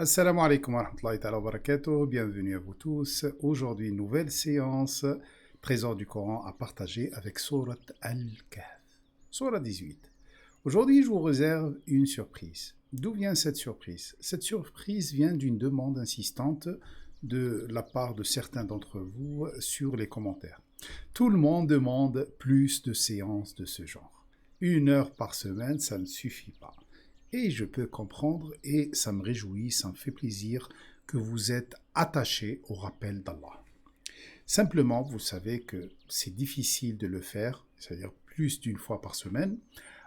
Assalamu alaikum wa rahmatullahi ta'ala wa barakatuh. Bienvenue à vous tous. Aujourd'hui, nouvelle séance, Trésor du Coran à partager avec Surat Al-Kahf. Surat 18. Aujourd'hui, je vous réserve une surprise. D'où vient cette surprise? Cette surprise vient d'une demande insistante de la part de certains d'entre vous sur les commentaires. Tout le monde demande plus de séances de ce genre. 1 heure par semaine, ça ne suffit pas. Et je peux comprendre et ça me réjouit, ça me fait plaisir que vous êtes attachés au rappel d'Allah. Simplement, vous savez que c'est difficile de le faire, c'est-à-dire plus d'1 fois par semaine.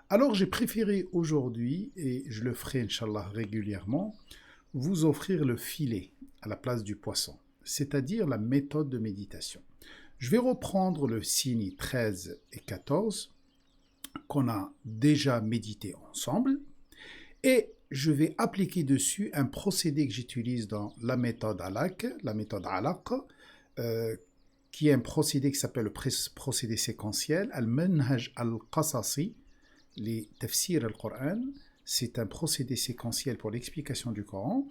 Alors j'ai préféré aujourd'hui, et je le ferai Inch'Allah régulièrement, vous offrir le filet à la place du poisson, c'est-à-dire la méthode de méditation. Je vais reprendre le signe 13 et 14 qu'on a déjà médité ensemble. Et je vais appliquer dessus un procédé que j'utilise dans la méthode Alaq, qui est un procédé qui s'appelle le procédé séquentiel, Al-Manhaj Al-Qasasi, les tafsir al-Qur'an. C'est un procédé séquentiel pour l'explication du Coran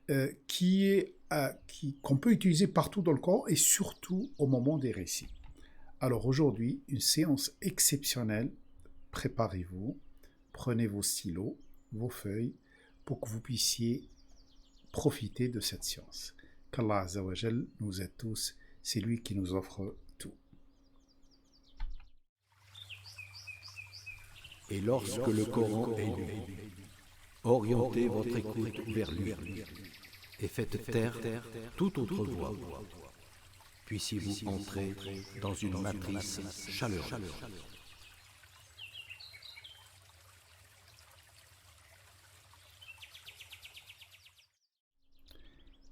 qu'on peut utiliser partout dans le Coran et surtout au moment des récits. Alors aujourd'hui, une séance exceptionnelle. Préparez-vous, prenez vos stylos, vos feuilles, pour que vous puissiez profiter de cette science. Qu'Allah Azza wa Jal nous aide tous, c'est lui qui nous offre tout. Et lorsque le Coran est lu, orientez votre écoute vers lui et faites taire toute autre voix. Puissiez-vous entrer dans une matrice chaleureuse.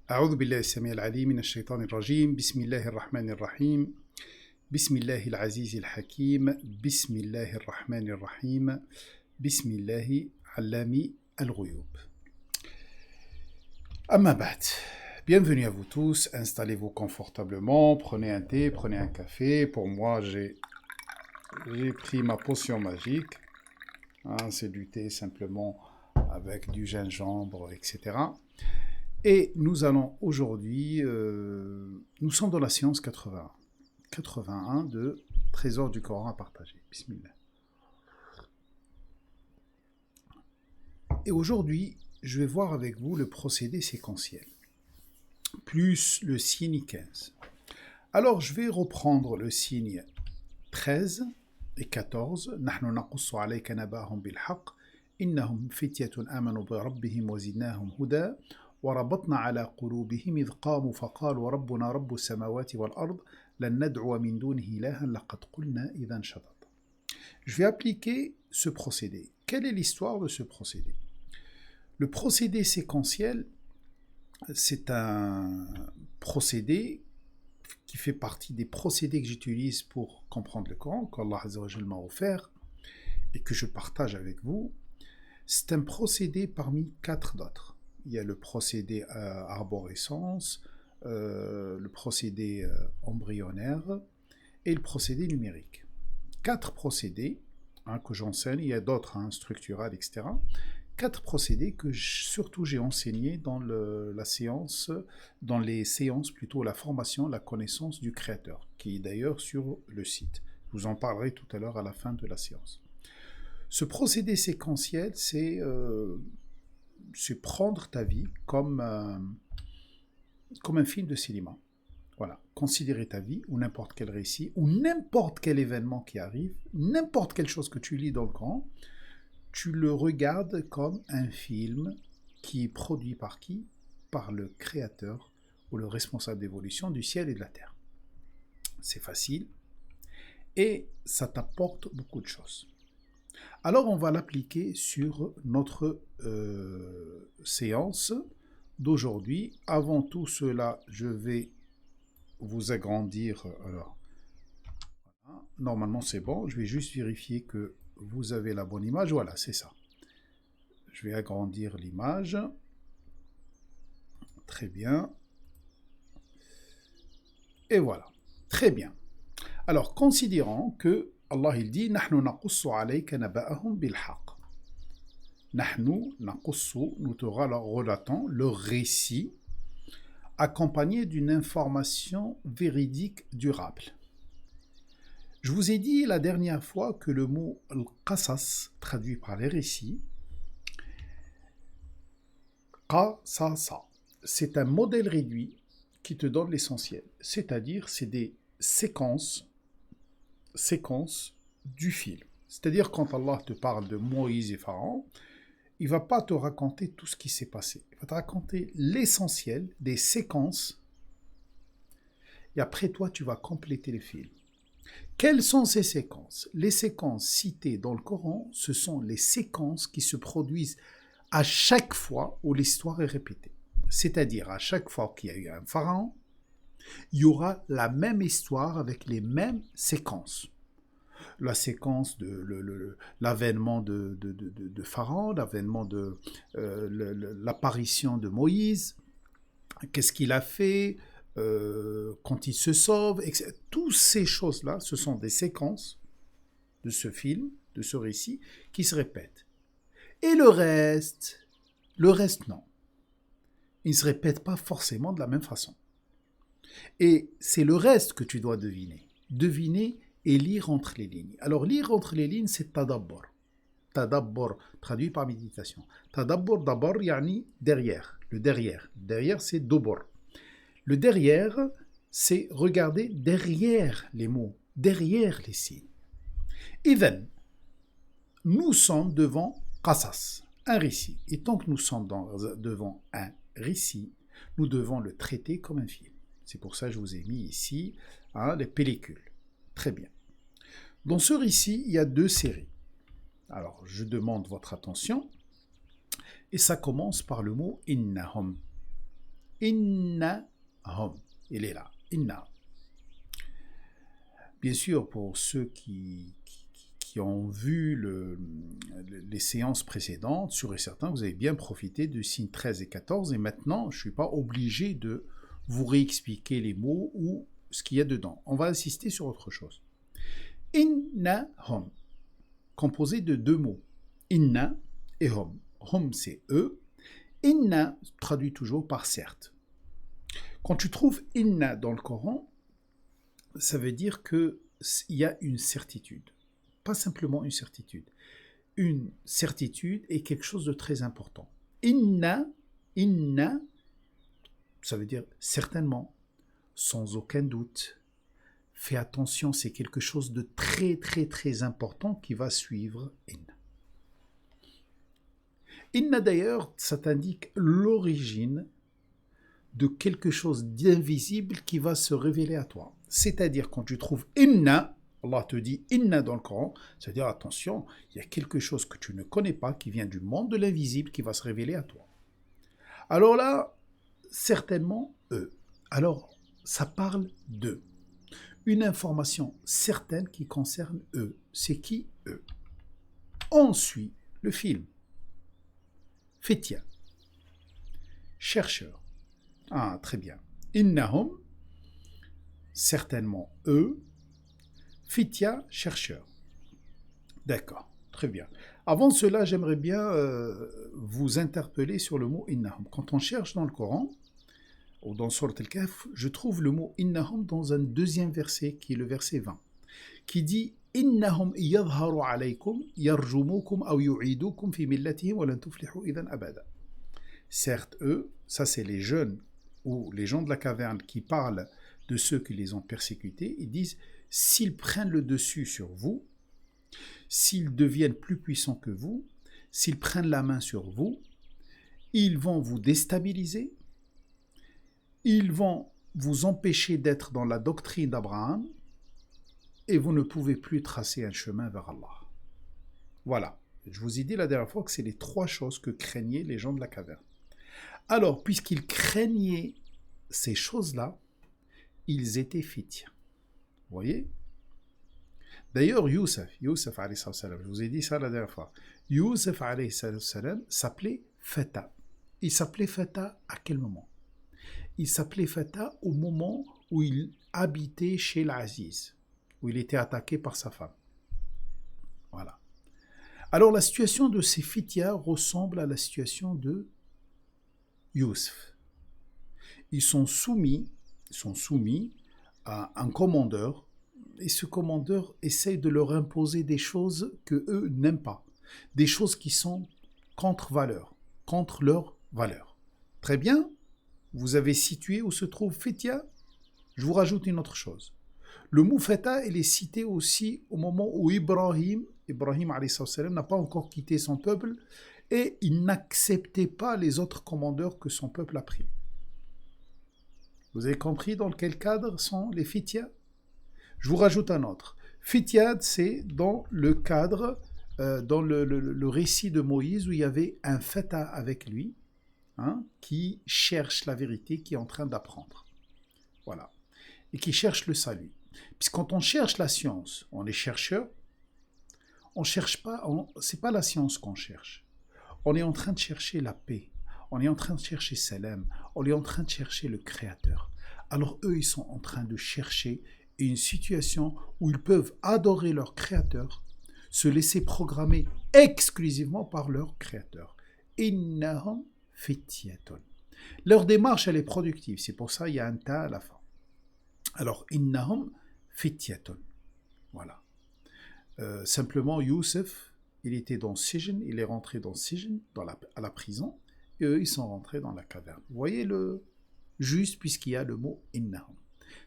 أعوذ بالله السميع العليم من الشيطان الرجيم بسم الله الرحمن الرحيم بسم الله العزيز الحكيم بسم الله الرحمن الرحيم بسم الله علام الغيوب أما بعد. Bienvenue à vous tous, installez-vous confortablement, prenez un thé, prenez un café. Pour moi, j'ai pris ma potion magique. C'est du thé simplement avec du gingembre, etc. Et nous allons aujourd'hui, nous sommes dans la séance 81 de Trésor du Coran à partager. Bismillah. Et aujourd'hui, je vais voir avec vous le procédé séquentiel, plus le signe 15. Alors, je vais reprendre le signe 13 et 14. « Nahnu naqussu alayka nabahum bilhaq, innahum fityatun amanu bi rabbihim wa zidnahum huda. وربطنا على قلوبهم إذ قاموا فقالوا ربنا رب السماوات والأرض لن ندعو من دونه إلها لقد قلنا إذا شططا. Je vais appliquer ce procédé. Quelle est l'histoire de ce procédé? Le procédé séquentiel, c'est un procédé qui fait partie des procédés que j'utilise pour comprendre le Coran, qu'Allah Azza wa Jal m'a offert et que je partage avec vous. C'est un procédé parmi 4 d'autres. Il y a le procédé arborescence, le procédé embryonnaire et le procédé numérique. 4 procédés que j'enseigne, il y a d'autres structurels, etc. 4 procédés que surtout j'ai enseignés dans les séances plutôt, la formation, la connaissance du créateur, qui est d'ailleurs sur le site. Je vous en parlerai tout à l'heure à la fin de la séance. Ce procédé séquentiel, c'est prendre ta vie comme un film de cinéma. Voilà, considérer ta vie ou n'importe quel récit ou n'importe quel événement qui arrive, n'importe quelle chose que tu lis dans le Coran, tu le regardes comme un film qui est produit par qui? Par le créateur ou le responsable d'évolution du ciel et de la terre. C'est facile et ça t'apporte beaucoup de choses. Alors, on va l'appliquer sur notre séance d'aujourd'hui. Avant tout cela, je vais vous agrandir. Alors, voilà. Normalement, c'est bon. Je vais juste vérifier que vous avez la bonne image. Voilà, c'est ça. Je vais agrandir l'image. Très bien. Et voilà. Très bien. Alors, considérons que Allah il dit « Nahnu naqussu alayka naba'ahum bilhaq ». Nahnu naqussu, nous te relatons le récit accompagné d'une information véridique durable. Je vous ai dit la dernière fois que le mot al-qasas, traduit par les récits, qasasa, c'est un modèle réduit qui te donne l'essentiel. C'est-à-dire, c'est des séquences du film. C'est-à-dire, quand Allah te parle de Moïse et Pharaon, il ne va pas te raconter tout ce qui s'est passé. Il va te raconter l'essentiel des séquences. Et après, toi, tu vas compléter le film. Quelles sont ces séquences? Les séquences citées dans le Coran, ce sont les séquences qui se produisent à chaque fois où l'histoire est répétée. C'est-à-dire, à chaque fois qu'il y a eu un pharaon, il y aura la même histoire avec les mêmes séquences. La séquence de l'avènement de Pharaon, l'avènement de l'apparition de Moïse, qu'est-ce qu'il a fait, quand il se sauve, etc. Toutes ces choses-là, ce sont des séquences de ce film, de ce récit, qui se répètent. Et le reste non. Il ne se répète pas forcément de la même façon. Et c'est le reste que tu dois deviner. Deviner et lire entre les lignes. Alors, lire entre les lignes, c'est tadabbur. Tadabbur, traduit par méditation. Tadabbur, d'abord, yani derrière. Le derrière. Derrière, c'est dubur. Le derrière, c'est regarder derrière les mots, derrière les signes. Idhan, nous sommes devant qasas, un récit. Et tant que nous sommes devant un récit, nous devons le traiter comme un film. C'est pour ça que je vous ai mis ici les pellicules. Très bien. Dans ce récit, il y a 2 séries. Alors, je demande votre attention. Et ça commence par le mot innahum. Innahum. Il est là. Inna. Bien sûr, pour ceux qui ont vu les séances précédentes, sûr et certain, vous avez bien profité de signes 13 et 14. Et maintenant, je ne suis pas obligé de vous réexpliquer les mots ou ce qu'il y a dedans. On va insister sur autre chose. Innahum, composé de 2 mots. Inna et hum. Hum, c'est eux. Inna traduit toujours par certes. Quand tu trouves inna dans le Coran, ça veut dire qu'il y a une certitude. Pas simplement une certitude. Une certitude est quelque chose de très important. Inna, ça veut dire certainement, sans aucun doute. Fais attention, c'est quelque chose de très très très important qui va suivre inna. Inna d'ailleurs, ça t'indique l'origine de quelque chose d'invisible qui va se révéler à toi. C'est-à-dire quand tu trouves inna, Allah te dit inna dans le Coran, c'est-à-dire attention, il y a quelque chose que tu ne connais pas qui vient du monde de l'invisible qui va se révéler à toi. Alors là, certainement eux. Alors, ça parle d'eux. Une information certaine qui concerne eux. C'est qui eux? On suit le film. Fétia. Chercheur. Ah, très bien. Innahum, certainement eux. Fétia, chercheur. D'accord, très bien. Avant cela, j'aimerais bien vous interpeller sur le mot innahum. Quand on cherche dans le Coran, ou dans Surat al-Kahf, je trouve le mot innahum dans un 2e verset, qui est le verset 20, qui dit innahum yadharu alaykum yarjumukum aw yu'idukum fi millatihim wa lan tuflihu idhan abada. Certes, eux, ça c'est les jeunes ou les gens de la caverne qui parlent de ceux qui les ont persécutés, ils disent s'ils prennent le dessus sur vous, s'ils deviennent plus puissants que vous, s'ils prennent la main sur vous, ils vont vous déstabiliser. Ils vont vous empêcher d'être dans la doctrine d'Abraham et vous ne pouvez plus tracer un chemin vers Allah. Voilà. Je vous ai dit la dernière fois que c'est les 3 choses que craignaient les gens de la caverne. Alors, puisqu'ils craignaient ces choses-là, ils étaient fétiens. Vous voyez? D'ailleurs, Youssef alayhi salam, je vous ai dit ça la dernière fois. Youssef alayhi salam s'appelait Fata. Il s'appelait Fata à quel moment? Il s'appelait Fata au moment où il habitait chez l'Aziz, où il était attaqué par sa femme. Voilà. Alors la situation de ces Fitya ressemble à la situation de Youssef. Ils sont soumis à un commandeur, et ce commandeur essaye de leur imposer des choses que eux n'aiment pas, des choses qui sont contre leur valeur. Très bien, vous avez situé où se trouve Fitya. Je vous rajoute une autre chose. Le mot Feta, il est cité aussi au moment où Ibrahim alayhi salam, n'a pas encore quitté son peuple et il n'acceptait pas les autres commandeurs que son peuple a pris. Vous avez compris dans quel cadre sont les Fitya? Je vous rajoute un autre. Fityad, c'est dans le cadre, dans le récit de Moïse où il y avait un Feta avec lui, qui cherche la vérité, qui est en train d'apprendre. Voilà. Et qui cherche le salut. Puisque quand on cherche la science, on est chercheur, on cherche pas, c'est pas la science qu'on cherche. On est en train de chercher la paix. On est en train de chercher Salam. On est en train de chercher le Créateur. Alors eux, ils sont en train de chercher une situation où ils peuvent adorer leur Créateur, se laisser programmer exclusivement par leur Créateur. Innahum fityatun. Leur démarche, elle est productive. C'est pour ça qu'il y a un ta à la fin. Alors, innahum fityatun. Voilà. Simplement, Youssef, il était dans Sijin, il est rentré dans Sijin, à la prison, et eux, ils sont rentrés dans la caverne. Vous voyez le juste, puisqu'il y a le mot innahum.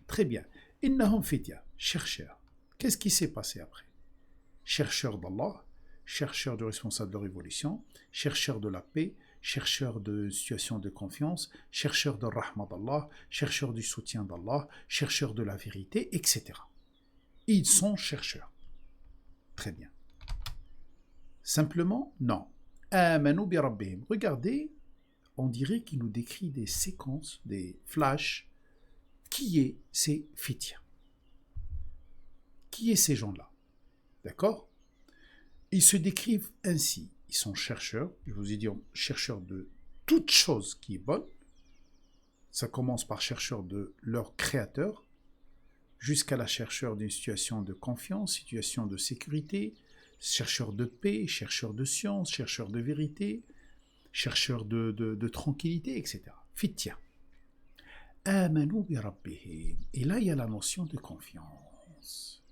Très bien. Innahum fitya, chercheur. Qu'est-ce qui s'est passé après? Chercheur d'Allah, chercheur du responsable de révolution, chercheur de la paix, chercheur de situation de confiance, chercheur de rahma d'Allah, chercheur du soutien d'Allah, chercheur de la vérité, etc. Ils sont chercheurs. Très bien. Simplement, non. Amanu bi rabbihim. Regardez, on dirait qu'il nous décrit des séquences, des flashs. Qui est ces Fitya? Qui est ces gens-là? D'accord? Ils se décrivent ainsi. Ils sont chercheurs, je vous ai dit chercheurs de toute chose qui est bonne. Ça commence par chercheurs de leur créateur, jusqu'à la chercheur d'une situation de confiance, situation de sécurité, chercheurs de paix, chercheurs de science, chercheurs de vérité, chercheurs de tranquillité, etc. Fitya. Amanu bi rabbihim. Et là, il y a la notion de confiance.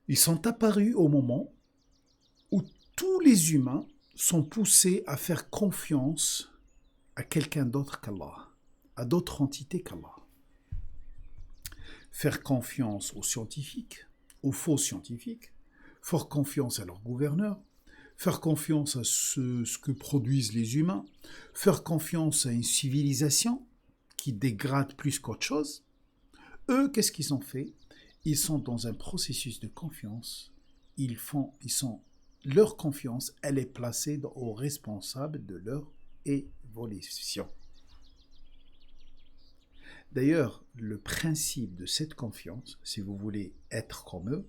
Ils sont apparus au moment où tous les humains sont poussés à faire confiance à quelqu'un d'autre qu'Allah, à d'autres entités qu'Allah. Faire confiance aux scientifiques, aux faux scientifiques, faire confiance à leurs gouverneurs, faire confiance à ce que produisent les humains, faire confiance à une civilisation qui dégrade plus qu'autre chose. Eux, qu'est-ce qu'ils ont fait? Ils sont dans un processus de confiance. Leur confiance, elle est placée aux responsables de leur évolution. D'ailleurs, le principe de cette confiance, si vous voulez être comme eux,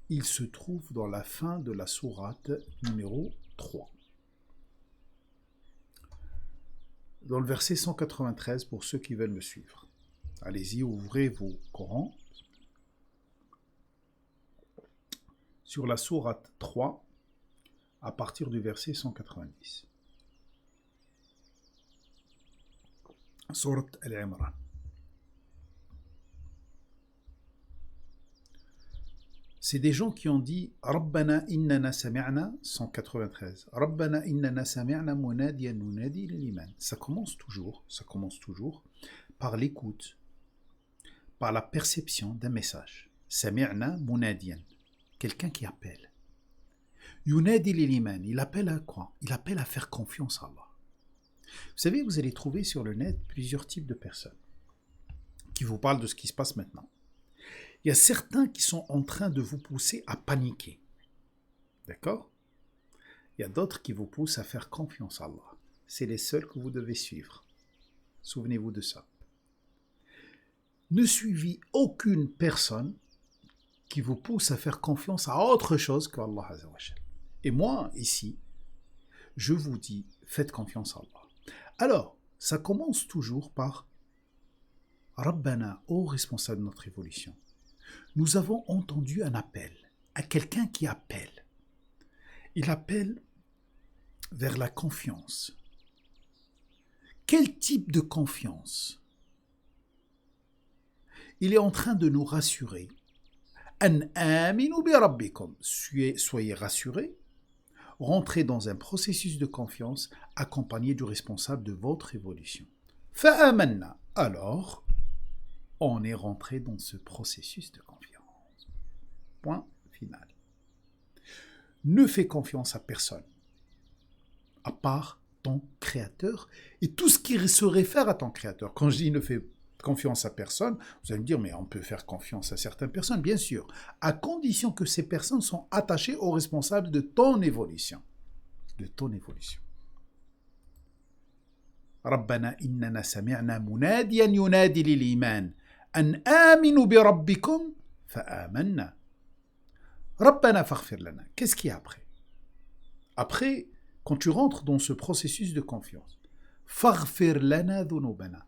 il se trouve dans la fin de la sourate numéro 3. Dans le verset 193, pour ceux qui veulent me suivre. Allez-y, ouvrez vos Corans. Sur la sourate 3, à partir du verset 190. Sourate Al-Imran. C'est des gens qui ont dit Rabbana innana sami'na 193. Rabbana innana sami'na munadiyan yunadi lil-iman. Ça commence toujours par l'écoute, par la perception d'un message. Sami'na munadiyan. Quelqu'un qui appelle. Yunadi lil-iman. Il appelle à quoi? Il appelle à faire confiance à Allah. Vous savez, vous allez trouver sur le net plusieurs types de personnes qui vous parlent de ce qui se passe maintenant. Il y a certains qui sont en train de vous pousser à paniquer. D'accord? Il y a d'autres qui vous poussent à faire confiance à Allah. C'est les seuls que vous devez suivre. Souvenez-vous de ça. Ne suivez aucune personne qui vous pousse à faire confiance à autre chose qu'Allah Azza wa Jal. Et moi, ici, je vous dis, faites confiance à Allah. Alors, ça commence toujours par Rabbana, ô responsable de notre évolution. Nous avons entendu un appel. à quelqu'un qui appelle. Il appelle vers la confiance. Quel type de confiance? Il est en train de nous rassurer. An aminu bi rabbikum. Soyez rassurés. Rentrez dans un processus de confiance accompagné du responsable de votre évolution. Fa'amanna. Alors, on est rentré dans ce processus de confiance. Point final. Ne fais confiance à personne, à part ton créateur et tout ce qui se réfère à ton créateur. Quand je dis ne fais confiance à personne, vous allez me dire, mais on peut faire confiance à certaines personnes, bien sûr, à condition que ces personnes sont attachées aux responsables de ton évolution. De ton évolution. ربنا إننا سمعنا مناديا ينادي للإيمان أن آمنوا بربكم فآمنا. ربنا فاغفر لنا. Qu'est-ce qu'il y a après? Après, quand tu rentres dans ce processus de confiance, فاغفر لنا ذنوبنا.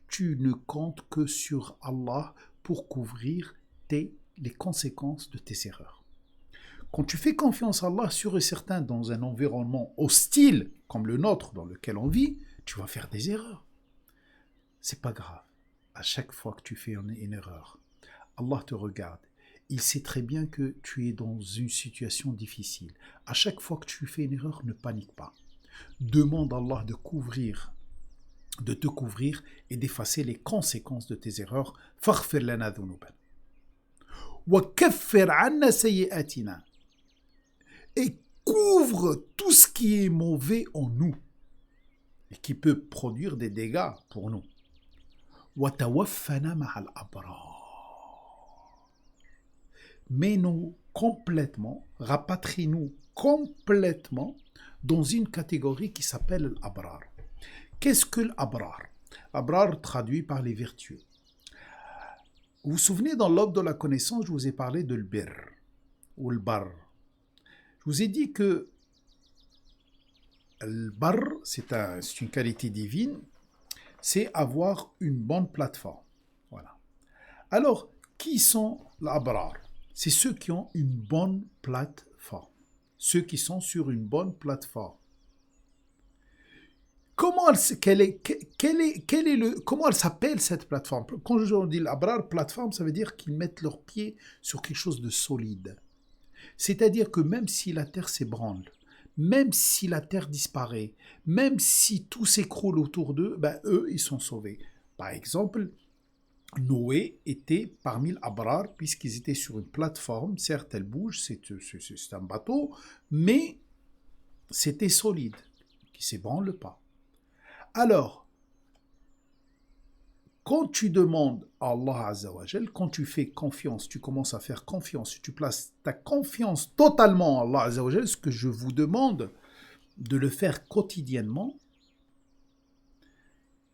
Tu ne comptes que sur Allah pour couvrir les conséquences de tes erreurs. Quand tu fais confiance à Allah, sûr et certain, dans un environnement hostile comme le nôtre dans lequel on vit, tu vas faire des erreurs. C'est pas grave. À chaque fois que tu fais une erreur, Allah te regarde. Il sait très bien que tu es dans une situation difficile. À chaque fois que tu fais une erreur, ne panique pas. Demande à Allah de te couvrir et d'effacer les conséquences de tes erreurs. فاغفر لنا ذنوبنا وكفر عنا سيئاتنا. Et couvre tout ce qui est mauvais en nous et qui peut produire des dégâts pour nous. وتوفنا مع الأبرار. Mets-nous complètement, rapatrie-nous complètement dans une catégorie qui s'appelle l'abrar. Qu'est-ce que l'abrar? L'abrar traduit par les vertueux. Vous vous souvenez, dans l'ordre de la connaissance, je vous ai parlé de l'bir ou l'bar. Je vous ai dit que l'bar, c'est une qualité divine, c'est avoir une bonne plateforme. Voilà. Alors, qui sont l'abrar? C'est ceux qui ont une bonne plateforme. Ceux qui sont sur une bonne plateforme. Comment elle s'appelle cette plateforme? Quand je dis l'abrar, plateforme, ça veut dire qu'ils mettent leurs pieds sur quelque chose de solide. C'est-à-dire que même si la terre s'ébranle, même si la terre disparaît, même si tout s'écroule autour d'eux, eux, ils sont sauvés. Par exemple, Noé était parmi l'abrar puisqu'ils étaient sur une plateforme. Certes, elle bouge, c'est un bateau, mais c'était solide, qui ne s'ébranle pas. Alors, quand tu demandes à Allah Azza wa Jal, quand tu fais confiance, tu commences à faire confiance, tu places ta confiance totalement à Allah Azza wa Jal, ce que je vous demande de le faire quotidiennement.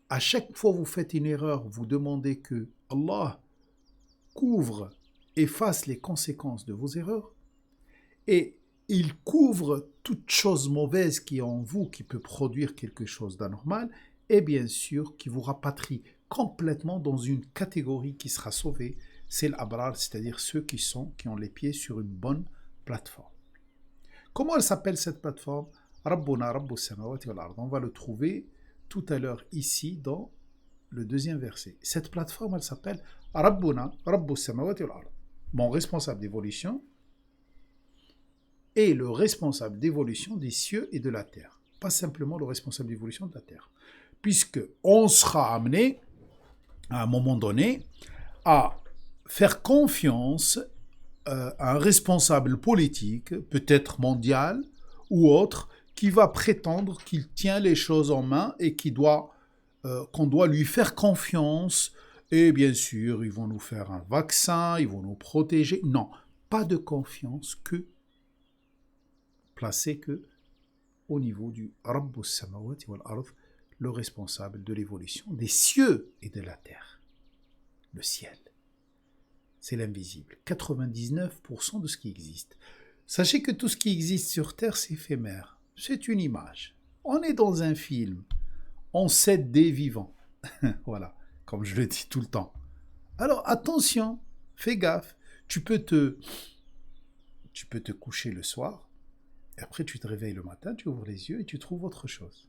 À chaque fois que vous faites une erreur, vous demandez que Allah couvre, efface les conséquences de vos erreurs et il couvre toute chose mauvaise qui est en vous, qui peut produire quelque chose d'anormal et bien sûr qui vous rapatrie complètement dans une catégorie qui sera sauvée, c'est l'abrar, c'est-à-dire ceux qui ont les pieds sur une bonne plateforme. Comment elle s'appelle cette plateforme? Rabbuna Rabbus Samawati wal Ard. On va le trouver tout à l'heure ici dans le deuxième verset. Cette plateforme, elle s'appelle Rabbuna Rabbus Samawati wal Ard. Mon responsable d'évolution est le responsable d'évolution des cieux et de la terre. Pas simplement le responsable d'évolution de la terre. Puisque on sera amené, à un moment donné, à faire confiance à un responsable politique, peut-être mondial ou autre, qui va prétendre qu'il tient les choses en main et qu'on doit lui faire confiance. Et bien sûr, ils vont nous faire un vaccin, ils vont nous protéger. Non, pas de confiance placée que au niveau du Rabbus Samawati wal Ard, le responsable de l'évolution des cieux et de la terre. Le ciel, c'est l'invisible. 99% de ce qui existe. Sachez que tout ce qui existe sur terre, c'est éphémère. C'est une image. On est dans un film. On cède des vivants. Voilà, comme je le dis tout le temps. Alors attention, fais gaffe. Tu peux Tu peux te coucher le soir, et après tu te réveilles le matin, tu ouvres les yeux et tu trouves autre chose.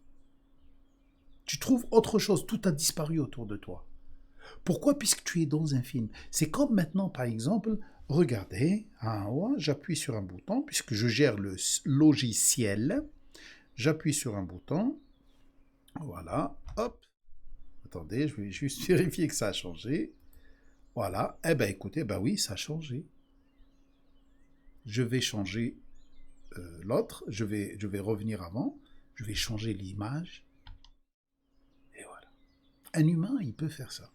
Tu trouves autre chose, tout a disparu autour de toi. Pourquoi? Puisque tu es dans un film. C'est comme maintenant, par exemple, regardez, j'appuie sur un bouton, puisque je gère le logiciel, j'appuie sur un bouton, voilà, hop, attendez, je vais juste vérifier que ça a changé, voilà, eh bien écoutez, ben oui, ça a changé. Je vais changer l'autre, je vais revenir avant, je vais changer l'image, et voilà. Un humain, il peut faire ça,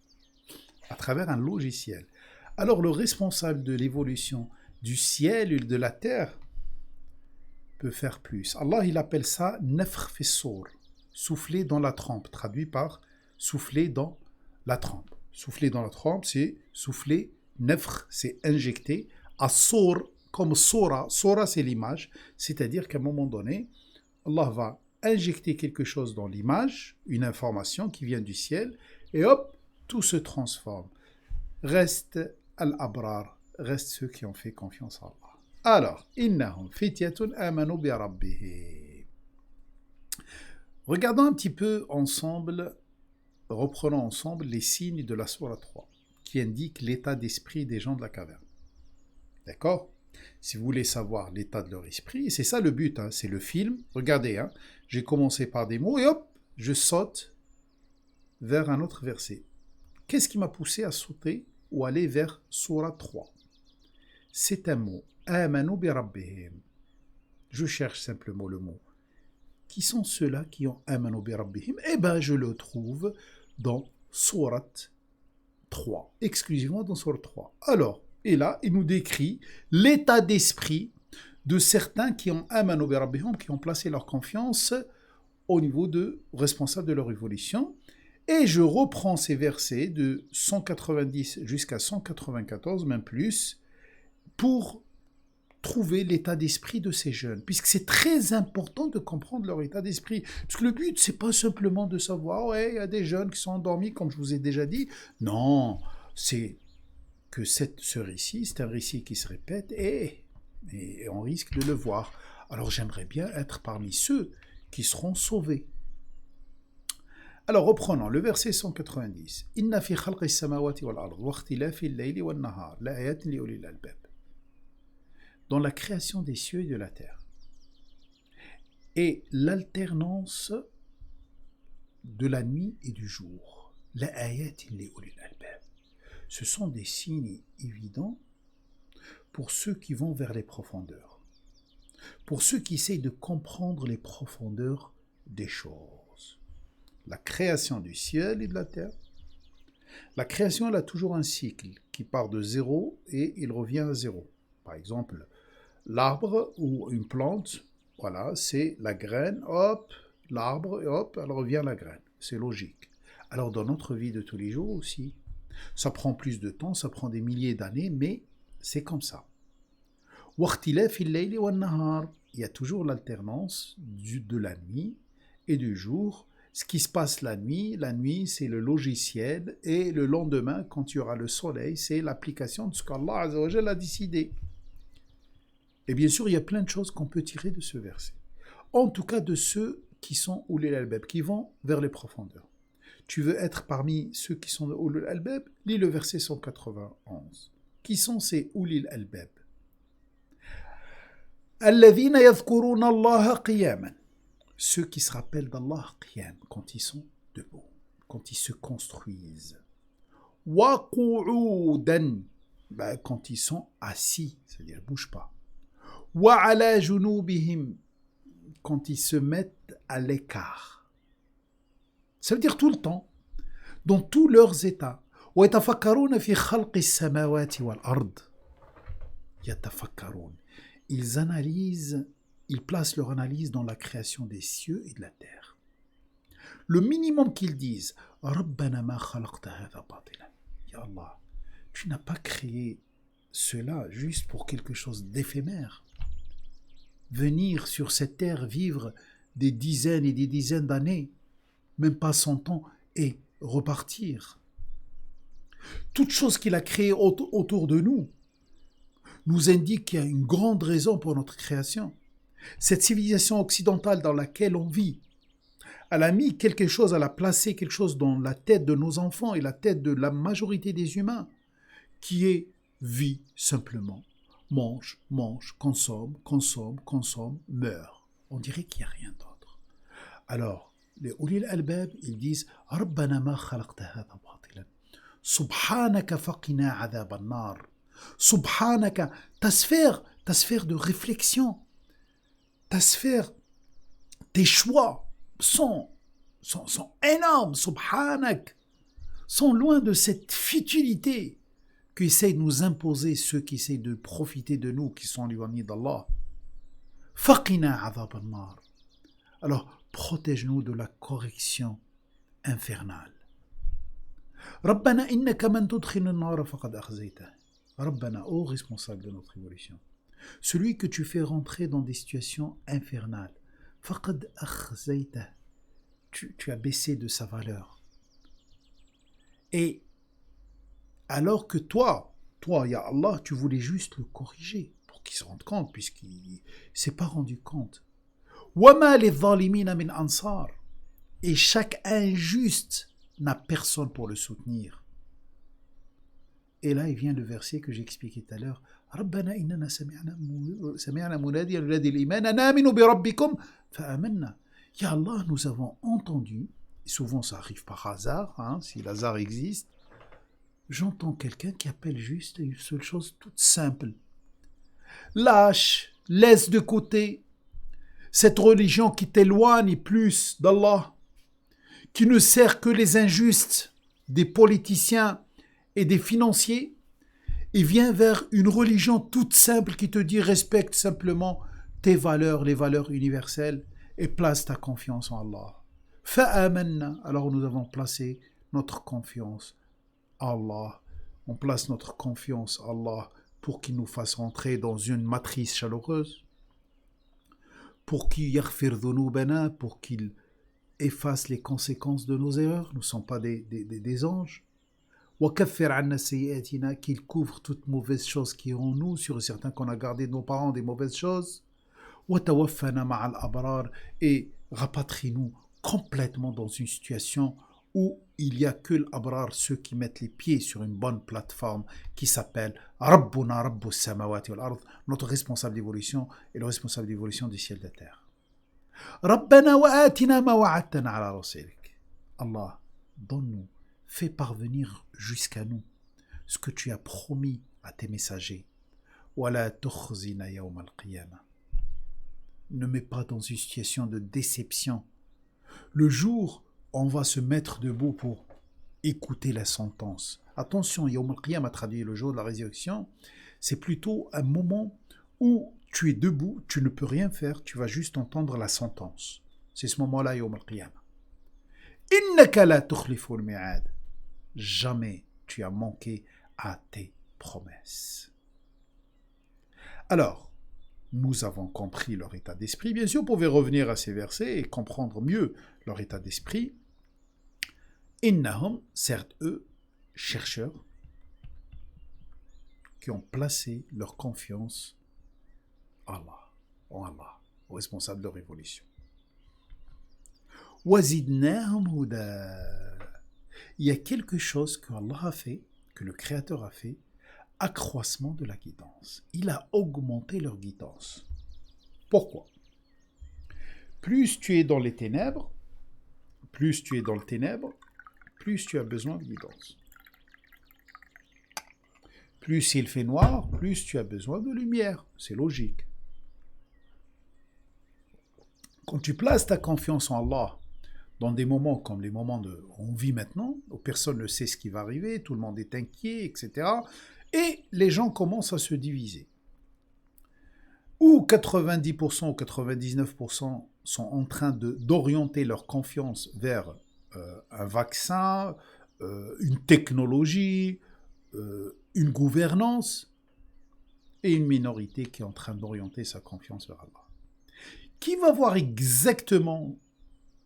à travers un logiciel. Alors le responsable de l'évolution du ciel et de la terre peut faire plus. Allah, il appelle ça nafkh fi s-sour, souffler dans la trempe, traduit par souffler dans la trempe. Souffler dans la trempe, c'est souffler, nafkh, c'est injecter, as-sour, comme sora, sora c'est l'image, c'est-à-dire qu'à un moment donné, Allah va injecter quelque chose dans l'image, une information qui vient du ciel, et hop, tout se transforme. Reste al-abrar, reste ceux qui ont fait confiance à Allah. Alors, innahum fityatun amanu bi rabbihim. Regardons un petit peu ensemble, reprenons ensemble les signes de la sourate 3, qui indiquent l'état d'esprit des gens de la caverne. D'accord? Si vous voulez savoir l'état de leur esprit, c'est ça le but, c'est le film. Regardez, j'ai commencé par des mots et hop, je saute vers un autre verset. Qu'est-ce qui m'a poussé à sauter ou aller vers sourate 3? C'est un mot. Amanu bi rabbihim. Je cherche simplement le mot. Qui sont ceux-là qui ont amanu bi rabbihim? Eh bien, je le trouve dans sourate 3, exclusivement dans sourate 3. Alors, et là, il nous décrit l'état d'esprit de certains qui ont amanu bi rabbihim, qui ont placé leur confiance au niveau de responsable de leur évolution. Et je reprends ces versets de 190 jusqu'à 194, même plus, pour trouver l'état d'esprit de ces jeunes, puisque c'est très important de comprendre leur état d'esprit. Parce que le but, c'est pas simplement de savoir, ouais, il y a des jeunes qui sont endormis, comme je vous ai déjà dit. Non, c'est que ce récit, c'est un récit qui se répète, et on risque de le voir. Alors j'aimerais bien être parmi ceux qui seront sauvés. Alors reprenons le verset 190. Inna fi khalqis samawati wal ard wa ikhtilafil layli wan nahar la ayatin li ulil albab. Dans la création des cieux et de la terre et l'alternance de la nuit et du jour, la ayatin li ulil albab. Ce sont des signes évidents pour ceux qui vont vers les profondeurs, pour ceux qui essayent de comprendre les profondeurs des choses. La création du ciel et de la terre. La création, elle a toujours un cycle qui part de zéro et il revient à zéro. Par exemple, l'arbre ou une plante, voilà, c'est la graine, hop, l'arbre, et hop, elle revient à la graine. C'est logique. Alors dans notre vie de tous les jours aussi, ça prend plus de temps, ça prend des milliers d'années, mais c'est comme ça. Il y a toujours l'alternance de la nuit et du jour. Ce qui se passe la nuit, c'est le logiciel, et le lendemain, quand il y aura le soleil, c'est l'application de ce qu'Allah Azza wa Jalla a décidé. Et bien sûr, il y a plein de choses qu'on peut tirer de ce verset. En tout cas, de ceux qui sont ulil albab, qui vont vers les profondeurs. Tu veux être parmi ceux qui sont ulil albab? Lis le verset 191. Qui sont ces ulil albab? Alladhina yadhkuruna Allaha qiyaman. Ceux qui se rappellent d'Allah qiyam, quand ils sont debout, quand ils se construisent. Wa qu'udan, quand ils sont assis, c'est-à-dire ne bougent pas. Wa ala junubihim, quand ils se mettent à l'écart. Ça veut dire tout le temps, dans tous leurs états. Wa yatafakkaruna fi khalqis samawati wal ard. Yatafakkarun. Ils analysent, ils placent leur analyse dans la création des cieux et de la terre. Le minimum qu'ils disent, Rabbana ma khalaqta hadha batilan. Ya Allah, tu n'as pas créé cela juste pour quelque chose d'éphémère. Venir sur cette terre, vivre des dizaines et des dizaines d'années, même pas 100 ans, et repartir. Toute chose qu'il a créée autour de nous, nous indique qu'il y a une grande raison pour notre création. Cette civilisation occidentale dans laquelle on vit, elle a mis quelque chose, elle a placé quelque chose dans la tête de nos enfants et la tête de la majorité des humains, qui est vie simplement. Mange, mange, consomme, consomme, consomme, meurt. On dirait qu'il n'y a rien d'autre. Alors, les Ulil Albab, ils disent « Rabbana ma khalaqta hadha batilan. Subhanaka faqina adhab an-nar. Subhanaka. » Ta sphère de réflexion, ta sphère, tes choix sont énormes, subhanak, sont loin de cette futilité qu'essayent de nous imposer ceux qui essayent de profiter de nous, qui sont éloignés d'Allah. Faqina adhab an-nar. Alors, protège-nous de la correction infernale. Rabbana innaka man tudkhil an-nar faqad akhzaytah. Rabbana, ô responsable de notre évolution, celui que tu fais rentrer dans des situations infernales, faqad akhzaytah. Tu as baissé de sa valeur. Et alors que toi, ya Allah, tu voulais juste le corriger pour qu'il se rende compte, puisqu'il ne s'est pas rendu compte. وَمَا لِلظَّالِمِينَ مِنْ أَنصَارٍ. Et chaque injuste n'a personne pour le soutenir. Et là, il vient le verset que j'ai expliqué tout à l'heure. رَبَّنَا إِنَّنَا سَمِعْنَا مُنَادِيًا يُنَادِي لِلْإِيمَانِ أَنْ آمِنُوا بِرَبِّكُمْ فَآمَنَّا. Ya Allah, nous avons entendu, et souvent ça arrive par hasard, si le hasard existe, j'entends quelqu'un qui appelle juste une seule chose toute simple. Lâche, laisse de côté cette religion qui t'éloigne plus d'Allah, qui ne sert que les injustes, des politiciens et des financiers, et viens vers une religion toute simple qui te dit respecte simplement tes valeurs, les valeurs universelles, et place ta confiance en Allah. Fa'amanna. Alors nous avons placé notre confiance en Allah. On place notre confiance en Allah pour qu'il nous fasse rentrer dans une matrice chaleureuse, pour qu'il yaghfir dhunubana, pour qu'il efface les conséquences de nos erreurs. Nous ne sommes pas des anges. Wa kaffir anna sayyi'atina, qu'il couvre toutes mauvaises choses qui ont en nous, sur certains qu'on a gardé de nos parents des mauvaises choses. Wa tawaffana ma'al abrar, et rapatrie-nous complètement dans une situation où il n'y a que l'abrar, ceux qui mettent les pieds sur une bonne plateforme qui s'appelle Rabbuna Rabbus Samawati wal Ard, notre responsable d'évolution et le responsable d'évolution du ciel et de la terre. Rabbana wa atina ma wa'adtana ala rasulik. Allah, donne-nous, fais parvenir jusqu'à nous ce que tu as promis à tes messagers. Wa la tukhzina yawm al-qiyamah. Ne mets pas dans une situation de déception. Le jour où on va se mettre debout pour écouter la sentence. Attention, Yawm al-Qiyamah traduit le jour de la résurrection, c'est plutôt un moment où tu es debout, tu ne peux rien faire, tu vas juste entendre la sentence. C'est ce moment-là, Yawm al-Qiyamah. Innaka la tukhliful mi'ad. Jamais tu as manqué à tes promesses. Alors, nous avons compris leur état d'esprit. Bien sûr, vous pouvez revenir à ces versets et comprendre mieux leur état d'esprit. Innahum, certes eux, chercheurs, qui ont placé leur confiance en Allah, au responsable de révolution. Wazidnahum huda. Il y a quelque chose que Allah a fait, que le Créateur a fait, accroissement de la guidance. Il a augmenté leur guidance. Pourquoi? Plus tu es dans les ténèbres, plus tu es dans le ténèbre, plus tu as besoin de guidance. Plus il fait noir, plus tu as besoin de lumière. C'est logique. Quand tu places ta confiance en Allah dans des moments comme les moments on vit maintenant, où personne ne sait ce qui va arriver, tout le monde est inquiet, etc., et les gens commencent à se diviser. Ou 90% ou 99% sont en train d'orienter leur confiance vers un vaccin, une technologie, une gouvernance, et une minorité qui est en train d'orienter sa confiance vers Allah. Qui va voir exactement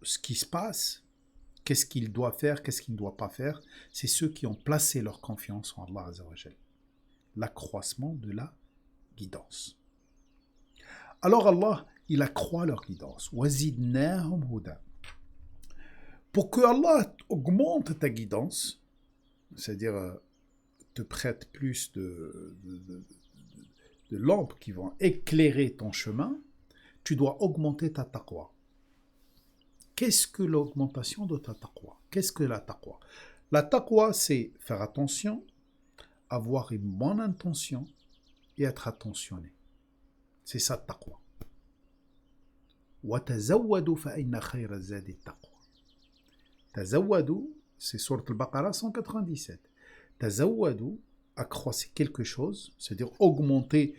ce qui se passe, qu'est-ce qu'il doit faire, qu'est-ce qu'il ne doit pas faire? C'est ceux qui ont placé leur confiance en Allah Azza wa Jal. L'accroissement de la guidance. Alors Allah, il accroît leur guidance. وَزِدْنَاهُمْ هُدًى. Pour que Allah augmente ta guidance, c'est-à-dire te prête plus de lampes qui vont éclairer ton chemin, tu dois augmenter ta taqwa. Qu'est-ce que l'augmentation de ta taqwa? Qu'est-ce que la taqwa? La taqwa, c'est faire attention, avoir une bonne intention et être attentionné. C'est ça, taqwa. وَتَزَوَّدُوا فَإِنَّ خَيْرَ الزَّادِ التَّقْوَى. تَزَوَّدُوا, c'est sourate al-Baqarah 197. تَزَوَّدُوا, accroissez quelque chose, c'est-à-dire augmenter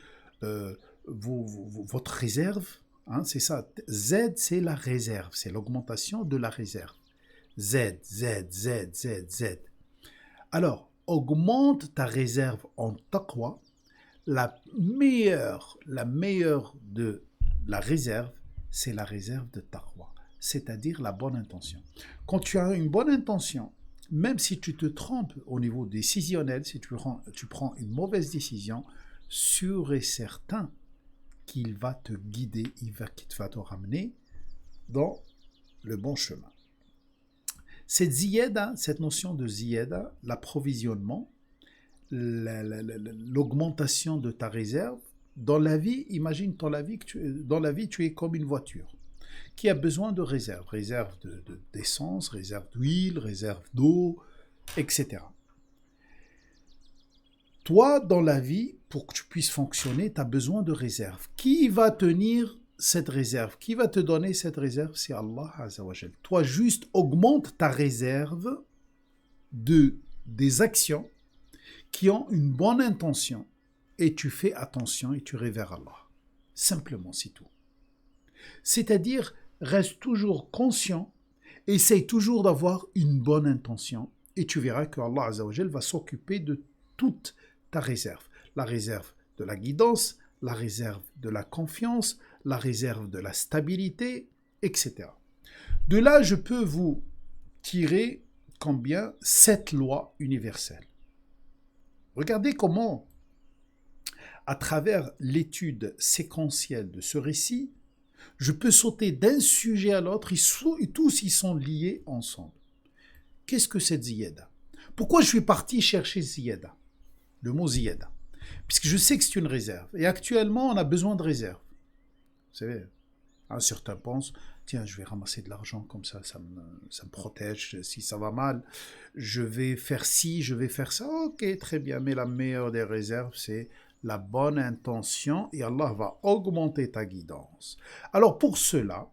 votre réserve. Hein, c'est ça. Z, c'est la réserve, c'est l'augmentation de la réserve. Z, Z, Z, Z, Z. Alors, augmente ta réserve en taqwa. La meilleure de la réserve, c'est la réserve de taqwa, c'est-à-dire la bonne intention. Quand tu as une bonne intention, même si tu te trompes au niveau décisionnel, si tu prends une mauvaise décision, sûr et certain qu'il va te guider, qu'il va te ramener dans le bon chemin. Cette ziyada, cette notion de ziyada, l'approvisionnement, l'augmentation de ta réserve, dans la vie, imagine dans la vie, tu es comme une voiture qui a besoin de réserve, réserve d'essence, réserve d'huile, réserve d'eau, etc. Toi, dans la vie, pour que tu puisses fonctionner, tu as besoin de réserve. Qui va tenir cette réserve? Qui va te donner cette réserve? C'est Allah Azza wa Jal. Toi, juste augmente ta réserve des actions qui ont une bonne intention et tu fais attention et tu révères Allah. Simplement, c'est tout. C'est-à-dire, reste toujours conscient, essaye toujours d'avoir une bonne intention et tu verras que Allah Azza wa Jal va s'occuper de toute ta réserve. La réserve de la guidance, la réserve de la confiance, la réserve de la stabilité, etc. De là, je peux vous tirer combien? 7 lois universelles. Regardez comment, à travers l'étude séquentielle de ce récit, je peux sauter d'un sujet à l'autre et tous ils sont liés ensemble. Qu'est-ce que cette ziyada? Pourquoi je suis parti chercher ziyada? Le mot ziyada. Puisque je sais que c'est une réserve. Et actuellement, on a besoin de réserve. Vous savez, certains pensent, tiens, je vais ramasser de l'argent comme ça me protège. Si ça va mal, je vais faire ci, je vais faire ça. Ok, très bien. Mais la meilleure des réserves, c'est la bonne intention et Allah va augmenter ta guidance. Alors pour cela,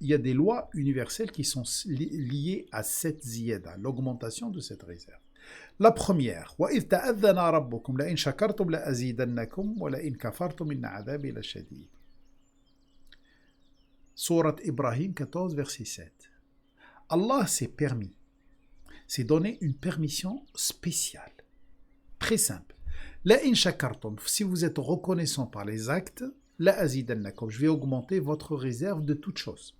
il y a des lois universelles qui sont liées à cette ziyada, l'augmentation de cette réserve. La première, وَإِذْ تَأَذَّنَ رَبُّكُمْ لَإِنْ شَكَرْتُمْ لَأَزِيدَنَّكُمْ وَلَإِنْ كَفَرْتُمْ إِنَّ عَذَابِي لَشَدِيدٌ. Sourate Ibrahim 14, verset 7. Allah s'est permis, s'est donné une permission spéciale, très simple. لَإِنْ شَكَرْتُمْ, si vous êtes reconnaissant par les actes, لَأَزِيدَنَّكُمْ, je vais augmenter votre réserve de toutes choses.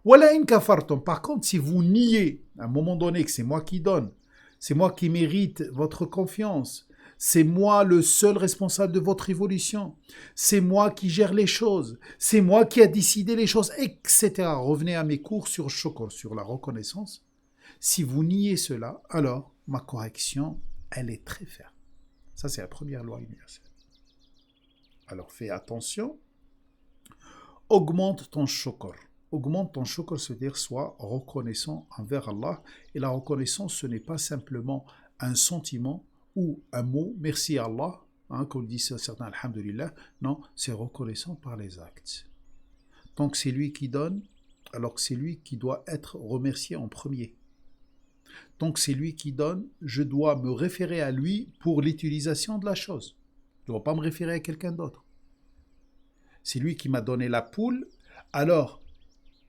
وَلَإِنْ كَفَرْتُمْ, par contre, si vous niez à un moment donné que c'est moi qui donne, c'est moi qui mérite votre confiance, c'est moi le seul responsable de votre évolution, c'est moi qui gère les choses, c'est moi qui a décidé les choses, etc. Revenez à mes cours sur Shukr, sur la reconnaissance. Si vous niez cela, alors ma correction, elle est très ferme. Ça, c'est la première loi universelle. Alors fais attention, augmente ton shukr. Augmente ton shukr, c'est-à-dire sois reconnaissant envers Allah. Et la reconnaissance, ce n'est pas simplement un sentiment ou un mot, merci à Allah, comme disent certains, alhamdulillah. Non, c'est reconnaissant par les actes. Donc c'est lui qui donne, alors que c'est lui qui doit être remercié en premier. Donc c'est lui qui donne, je dois me référer à lui pour l'utilisation de la chose. Je ne dois pas me référer à quelqu'un d'autre. C'est lui qui m'a donné la poule, alors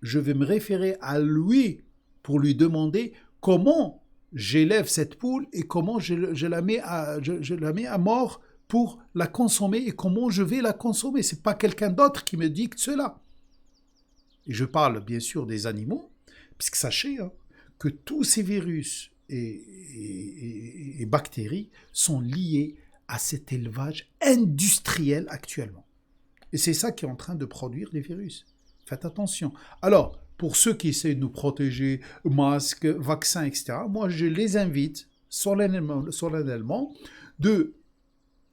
je vais me référer à lui pour lui demander comment j'élève cette poule et comment je la mets à mort pour la consommer et comment je vais la consommer. Ce n'est pas quelqu'un d'autre qui me dicte cela. Et je parle bien sûr des animaux, puisque sachez que tous ces virus et bactéries sont liés à cet élevage industriel actuellement. Et c'est ça qui est en train de produire les virus. Faites attention. Alors, pour ceux qui essaient de nous protéger, masques, vaccins, etc., moi, je les invite solennellement de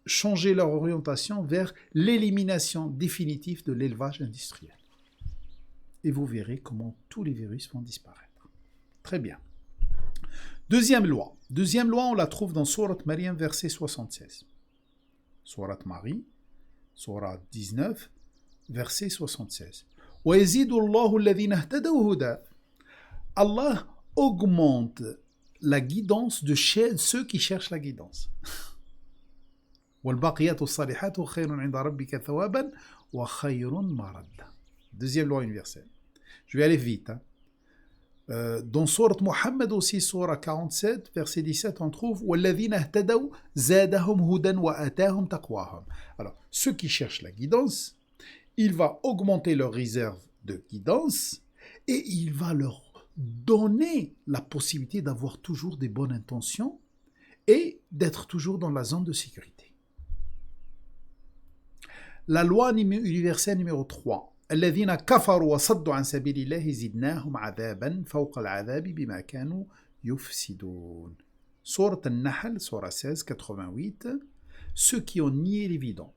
changer leur orientation vers l'élimination définitive de l'élevage industriel. Et vous verrez comment tous les virus vont disparaître. Très bien. Deuxième loi, on la trouve dans Sourate Maryam, verset 76. Sourate Marie, Sourate 19, verset 76. وَيَزِيدُ اللَّهُ الَّذِينَ اهْتَدَوْا هُدًى. Allah augmente la guidance de ceux qui cherchent la guidance. وَالْبَاقِيَاتُ الصَّالِحَاتُ خَيْرٌ عِنْدَ رَبِّكَ ثَوَابًا وَخَيْرٌ مَرَدًّا. Deuxième loi universelle. Je vais aller vite. Dans Sourate Muhammad aussi, Sourate 47, verset 17, on trouve وَالَّذِينَ اهْتَدَوْا زَادَهُمْ هُدًى وَآتَاهُمْ تَقْوَاهُمْ. Alors, ceux qui cherchent la guidance, il va augmenter leur réserve de guidance et il va leur donner la possibilité d'avoir toujours des bonnes intentions et d'être toujours dans la zone de sécurité. La loi universelle numéro 3. الذين كفروا وصدوا عن سبيل الله زدناهم عذابا فوق العذاب بما كانوا يفسدون. Sourate An-Nahl, Sourate 16, 88. Ceux qui ont nié l'évident.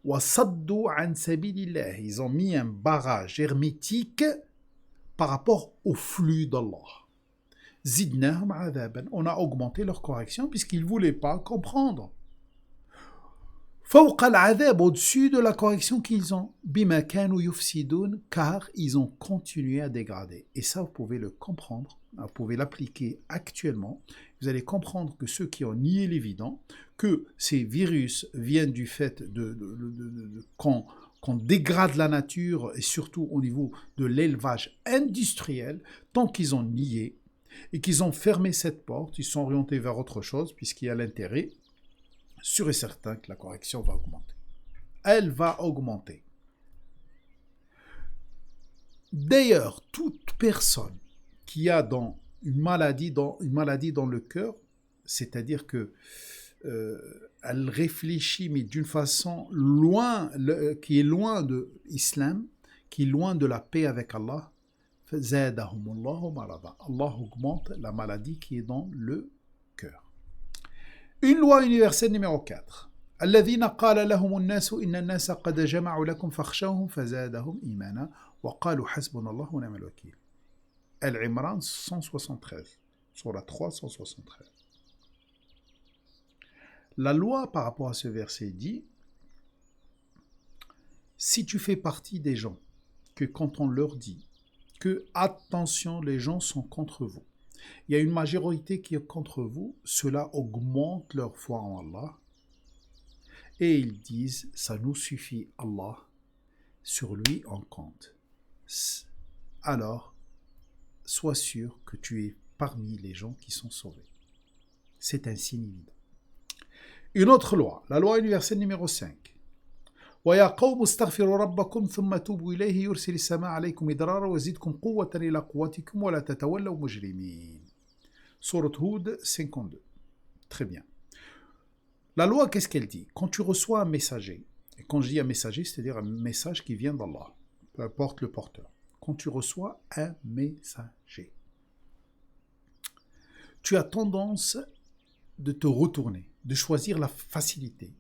وصدوا عن سبيل الله. Ils ont mis un barrage hermétique par rapport au flux d'Allah. زدناهم عذابا. On a augmenté leur correction puisqu'ils ne voulaient pas comprendre. فوق العذاب, au-dessus de la correction qu'ils ont, بما كانوا يفسدون, car ils ont continué à dégrader. Et ça, vous pouvez le comprendre, vous pouvez l'appliquer actuellement. Vous allez comprendre que ceux qui ont nié l'évident, que ces virus viennent du fait qu'on dégrade la nature, et surtout au niveau de l'élevage industriel, tant qu'ils ont nié et qu'ils ont fermé cette porte, ils sont orientés vers autre chose, puisqu'il y a l'intérêt, sûr et certain que la correction va augmenter. Elle va augmenter. D'ailleurs, toute personne qui a une maladie dans le cœur, c'est-à-dire que elle réfléchit, mais d'une façon qui est loin de l'islam, qui est loin de la paix avec Allah, Allah augmente la maladie qui est dans le cœur. Une loi universelle numéro 4. الذين قال لهم الناس إن الناس قد جمعوا لكم فاخشوهم فزادهم إيمانا وقالوا حسبنا الله ونعم الوكيل. Al-Imran 173, sur la 373. La loi par rapport à ce verset dit, si tu fais partie des gens que quand on leur dit que attention, les gens sont contre vous, il y a une majorité qui est contre vous, cela augmente leur foi en Allah. Et ils disent, ça nous suffit Allah, sur lui on compte. Alors, sois sûr que tu es parmi les gens qui sont sauvés. C'est un signe évident. Une autre loi, la loi universelle numéro 5. وَيَا قَوْمُ اسْتَغْفِرُوا رَبَّكُمْ ثُمَّ تُوبُوا إِلَيْهِ يُرْسِلِ السَّمَاءَ عَلَيْكُمْ مِدْرَارًا وَيَزِدْكُمْ قُوَّةً إِلَى قُوَّتِكُمْ وَلَا تَتَوَلَّوْا مُجْرِمِينَ. Sourate Hud 52. Très bien. La loi, qu'est-ce qu'elle dit? Quand tu reçois un messager, et quand je dis un messager, c'est-à-dire un message qui vient d'Allah, peu importe le porteur. Quand tu reçois un messager, tu as tendance de te retourner, de choisir la facilité,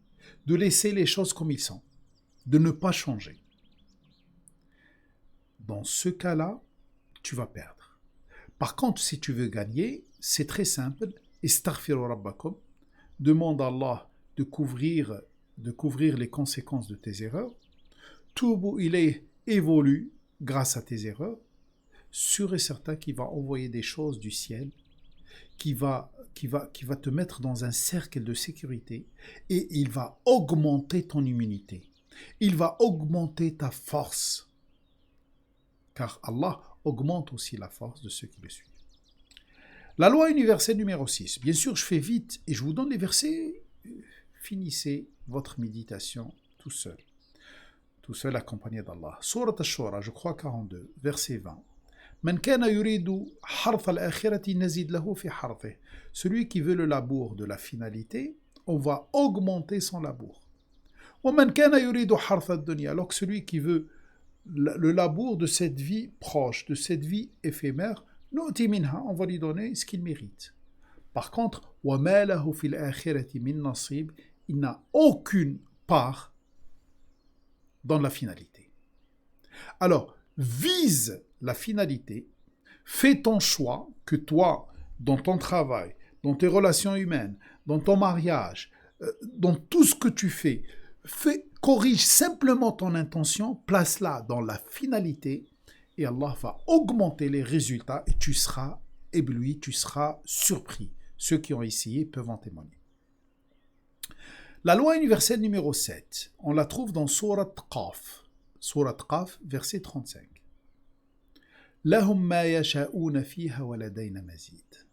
de laisser les choses comme ils sont, de ne pas changer. Dans ce cas-là, tu vas perdre. Par contre, si tu veux gagner, c'est très simple. Istaghfiru rabbakum. Demande à Allah de couvrir les conséquences de tes erreurs. Tubu ilayh, évolue grâce à tes erreurs. Sûr et certain qu'il va envoyer des choses du ciel qui va te mettre dans un cercle de sécurité et il va augmenter ton immunité. Il va augmenter ta force. Car Allah augmente aussi la force de ceux qui le suivent. La loi universelle numéro 6. Bien sûr, je fais vite et je vous donne les versets. Finissez votre méditation tout seul accompagné d'Allah. Sourate Ash-Shura, je crois 42, verset 20. Man kana yuridu harth al-akhirati nazid lahu fi harthih. Celui qui veut le labour de la finalité, on va augmenter son labour. وَمَنْ كَانَ يُرِيدُ حَرْثَ الدُّنْيَا, alors que celui qui veut le labour de cette vie proche, de cette vie éphémère, نُؤْتِ مِنْهَا, on va lui donner ce qu'il mérite. Par contre, وَمَا لَهُ فِي الْآخِرَةِ مِنْ نَصِيبٍ, il n'a aucune part dans la finalité. Alors, vise la finalité, fais ton choix, que toi, dans ton travail, dans tes relations humaines, dans ton mariage, dans tout ce que tu fais, corrige simplement ton intention, place-la dans la finalité, et Allah va augmenter les résultats, et tu seras ébloui, tu seras surpris. Ceux qui ont essayé peuvent en témoigner. La loi universelle numéro 7, on la trouve dans Sourate Qaf, verset 35. لَهُمْ مَا يَشَاءُونَ فِيهَا وَلَدَيْنَا مَزِيدٌ.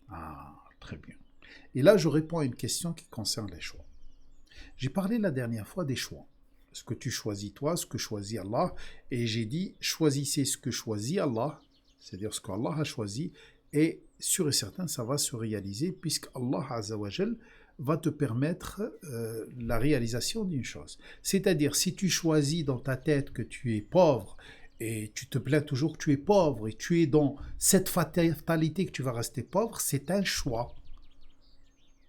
Ah, très bien. Et là, je réponds à une question qui concerne les choix. J'ai parlé la dernière fois des choix. Ce que tu choisis toi, ce que choisit Allah. Et j'ai dit, choisissez ce que choisit Allah, c'est-à-dire ce qu'Allah a choisi, et sûr et certain, ça va se réaliser, puisque Allah Azza wa Jal va te permettre la réalisation d'une chose. C'est-à-dire, si tu choisis dans ta tête que tu es pauvre, et tu te plains toujours que tu es pauvre, et tu es dans cette fatalité que tu vas rester pauvre, c'est un choix.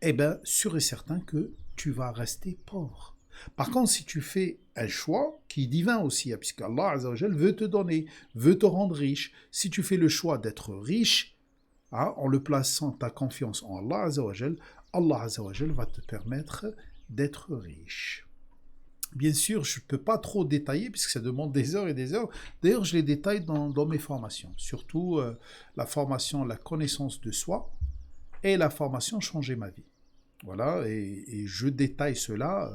Eh bien, sûr et certain que tu vas rester pauvre. Par contre, si tu fais un choix, qui est divin aussi, puisque Allah Azza wa Jal veut te donner, veut te rendre riche, si tu fais le choix d'être riche, en le plaçant ta confiance en Allah Azza wa Jal va te permettre d'être riche. Bien sûr, je ne peux pas trop détailler, puisque ça demande des heures et des heures. D'ailleurs, je les détaille dans mes formations, surtout la formation La connaissance de soi et la formation Changer ma vie. Voilà, et je détaille cela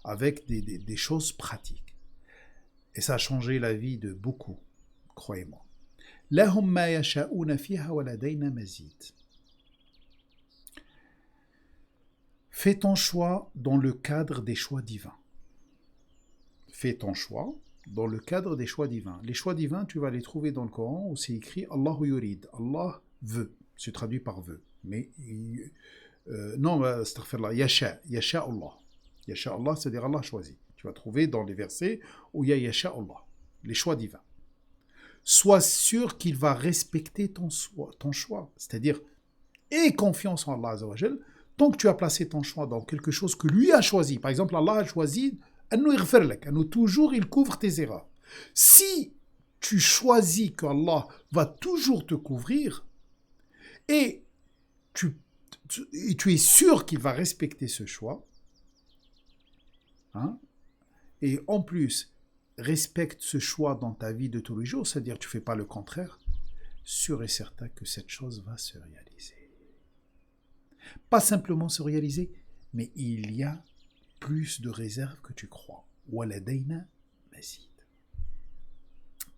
avec des choses pratiques. Et ça a changé la vie de beaucoup, croyez-moi. لَهُمْ مَا يَشَاءُونَ فِيهَا وَلَدَيْنَا مَزِيدٌ. Fais ton choix dans le cadre des choix divins. Fais ton choix dans le cadre des choix divins. Les choix divins, tu vas les trouver dans le Coran où c'est écrit Allahu yurid. Allah veut. C'est traduit par veut. Mais non, astaghfirullah, yasha Allah. Yasha Allah, c'est-à-dire Allah choisit. Tu vas trouver dans les versets où il y a yasha Allah, les choix divins. Sois sûr qu'il va respecter ton choix. C'est-à-dire, aie confiance en Allah Azza wa Jal. Tant que tu as placé ton choix dans quelque chose que lui a choisi, par exemple, Allah a choisi toujours il couvre tes erreurs. Si tu choisis qu'Allah va toujours te couvrir et tu es sûr qu'il va respecter ce choix, et en plus respecte ce choix dans ta vie de tous les jours, c'est-à-dire tu ne fais pas le contraire, sûr et certain que cette chose va se réaliser. Pas simplement se réaliser, mais il y a plus de réserve que tu crois. وَلَدَيْنَا مَزِيدٌ.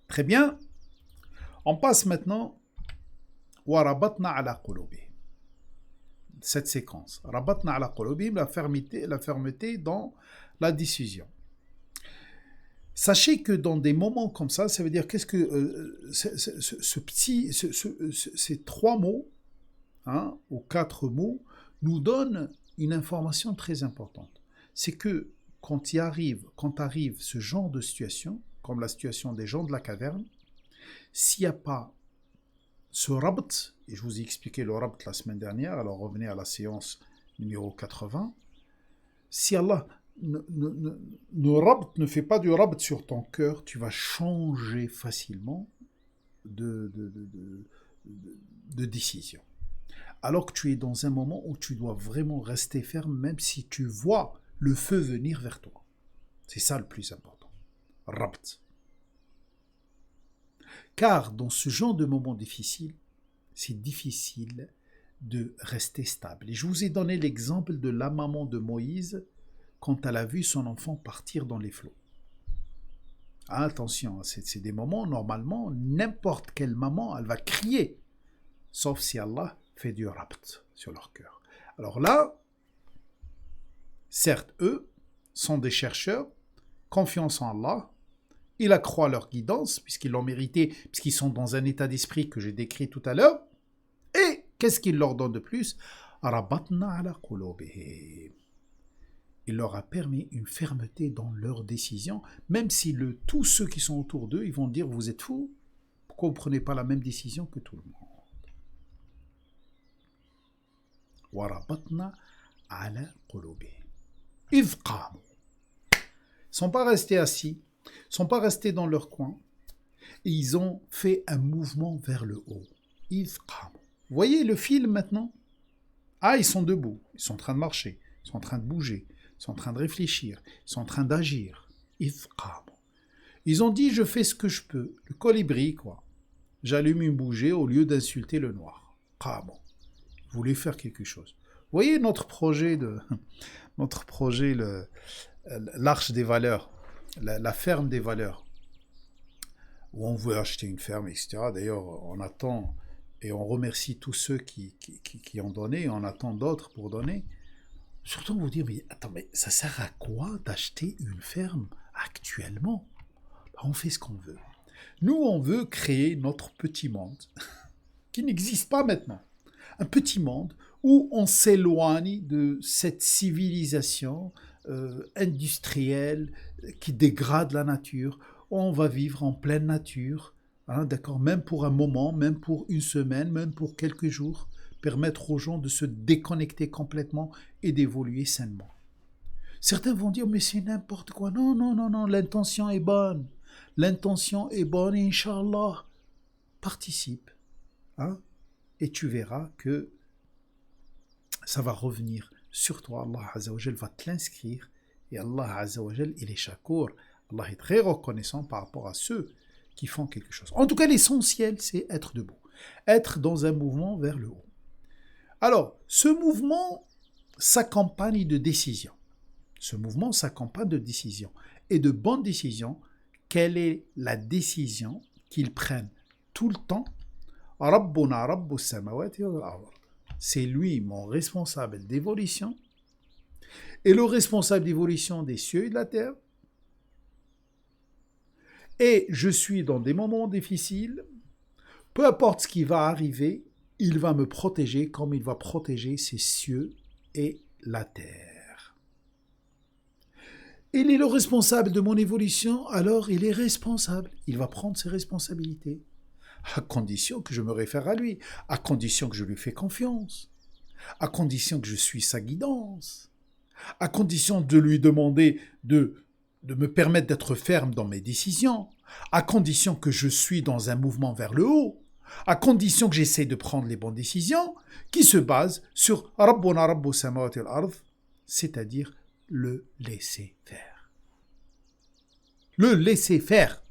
Très bien. On passe maintenant وَرَبَطْنَا عَلَى قُلُوبِهِمْ. Cette séquence. رَبَطْنَا عَلَى قُلُوبِهِمْ, la fermeté dans la décision. Sachez que dans des moments comme ça veut dire qu'est-ce que ces trois mots, ou quatre mots, nous donnent une information très importante. C'est que quand arrive ce genre de situation, comme la situation des gens de la caverne, s'il n'y a pas ce rabt, et je vous ai expliqué le rabt la semaine dernière, alors revenez à la séance numéro 80, si Allah ne fait pas du rabt sur ton cœur, tu vas changer facilement de décision. Alors que tu es dans un moment où tu dois vraiment rester ferme, même si tu vois le feu venir vers toi. C'est ça le plus important. Rabt. Car dans ce genre de moment difficile, c'est difficile de rester stable. Et je vous ai donné l'exemple de la maman de Moïse quand elle a vu son enfant partir dans les flots. Attention, c'est des moments, normalement, n'importe quelle maman, elle va crier, sauf si Allah fait du rabt sur leur cœur. Alors là, certes, eux sont des chercheurs, confiance en Allah, ils accroient leur guidance, puisqu'ils l'ont mérité, puisqu'ils sont dans un état d'esprit que j'ai décrit tout à l'heure, et qu'est-ce qu'il leur donne de plus ? Rabatna ala qulubihim. Il leur a permis une fermeté dans leurs décisions, même si tous ceux qui sont autour d'eux, ils vont dire, vous êtes fous, pourquoi vous ne prenez pas la même décision que tout le monde? Wa rabatna ala qulubihim. Idh qamu. Ils ne sont pas restés assis, ils ne sont pas restés dans leur coin, et ils ont fait un mouvement vers le haut. Idh qamu. Vous voyez le film maintenant? Ah, ils sont debout, ils sont en train de marcher, ils sont en train de bouger, ils sont en train de réfléchir, ils sont en train d'agir. Idh qamu. Ils ont dit, je fais ce que je peux. Le colibri, quoi. J'allume une bougie au lieu d'insulter le noir. Qamu. Ils voulaient faire quelque chose. Vous voyez notre projet, l'arche des valeurs, la ferme des valeurs, où on veut acheter une ferme, etc. D'ailleurs, on attend et on remercie tous ceux qui ont donné, et on attend d'autres pour donner. Surtout vous dire, mais attends, mais ça sert à quoi d'acheter une ferme actuellement? On fait ce qu'on veut. Nous, on veut créer notre petit monde, qui n'existe pas maintenant. Un petit monde où on s'éloigne de cette civilisation industrielle qui dégrade la nature. On va vivre en pleine nature, hein, d'accord, même pour un moment, même pour une semaine, même pour quelques jours, permettre aux gens de se déconnecter complètement et d'évoluer sainement. Certains vont dire, mais c'est n'importe quoi. Non, non, non, non, l'intention est bonne. L'intention est bonne, et Inch'Allah, participe. Hein, et tu verras que ça va revenir sur toi. Allah Azza wa Jal va te l'inscrire. Et Allah Azza wa Jal, il est shakour. Allah est très reconnaissant par rapport à ceux qui font quelque chose. En tout cas, l'essentiel, c'est être debout. Être dans un mouvement vers le haut. Alors, ce mouvement s'accompagne de décisions. Ce mouvement s'accompagne de décisions. Et de bonnes décisions. Quelle est la décision qu'ils prennent tout le temps? Rabbuna Rabbus samawati wal ard. C'est lui mon responsable d'évolution et le responsable d'évolution des cieux et de la terre. Et je suis dans des moments difficiles. Peu importe ce qui va arriver, il va me protéger comme il va protéger ses cieux et la terre. Il est le responsable de mon évolution, alors il est responsable. Il va prendre ses responsabilités. À condition que je me réfère à lui, à condition que je lui fais confiance, à condition que je suis sa guidance, à condition de lui demander de me permettre d'être ferme dans mes décisions, à condition que je suis dans un mouvement vers le haut, à condition que j'essaie de prendre les bonnes décisions qui se basent sur Rabbuna Rabbus samawati wal ard, c'est-à-dire le laisser faire. Le laisser faire.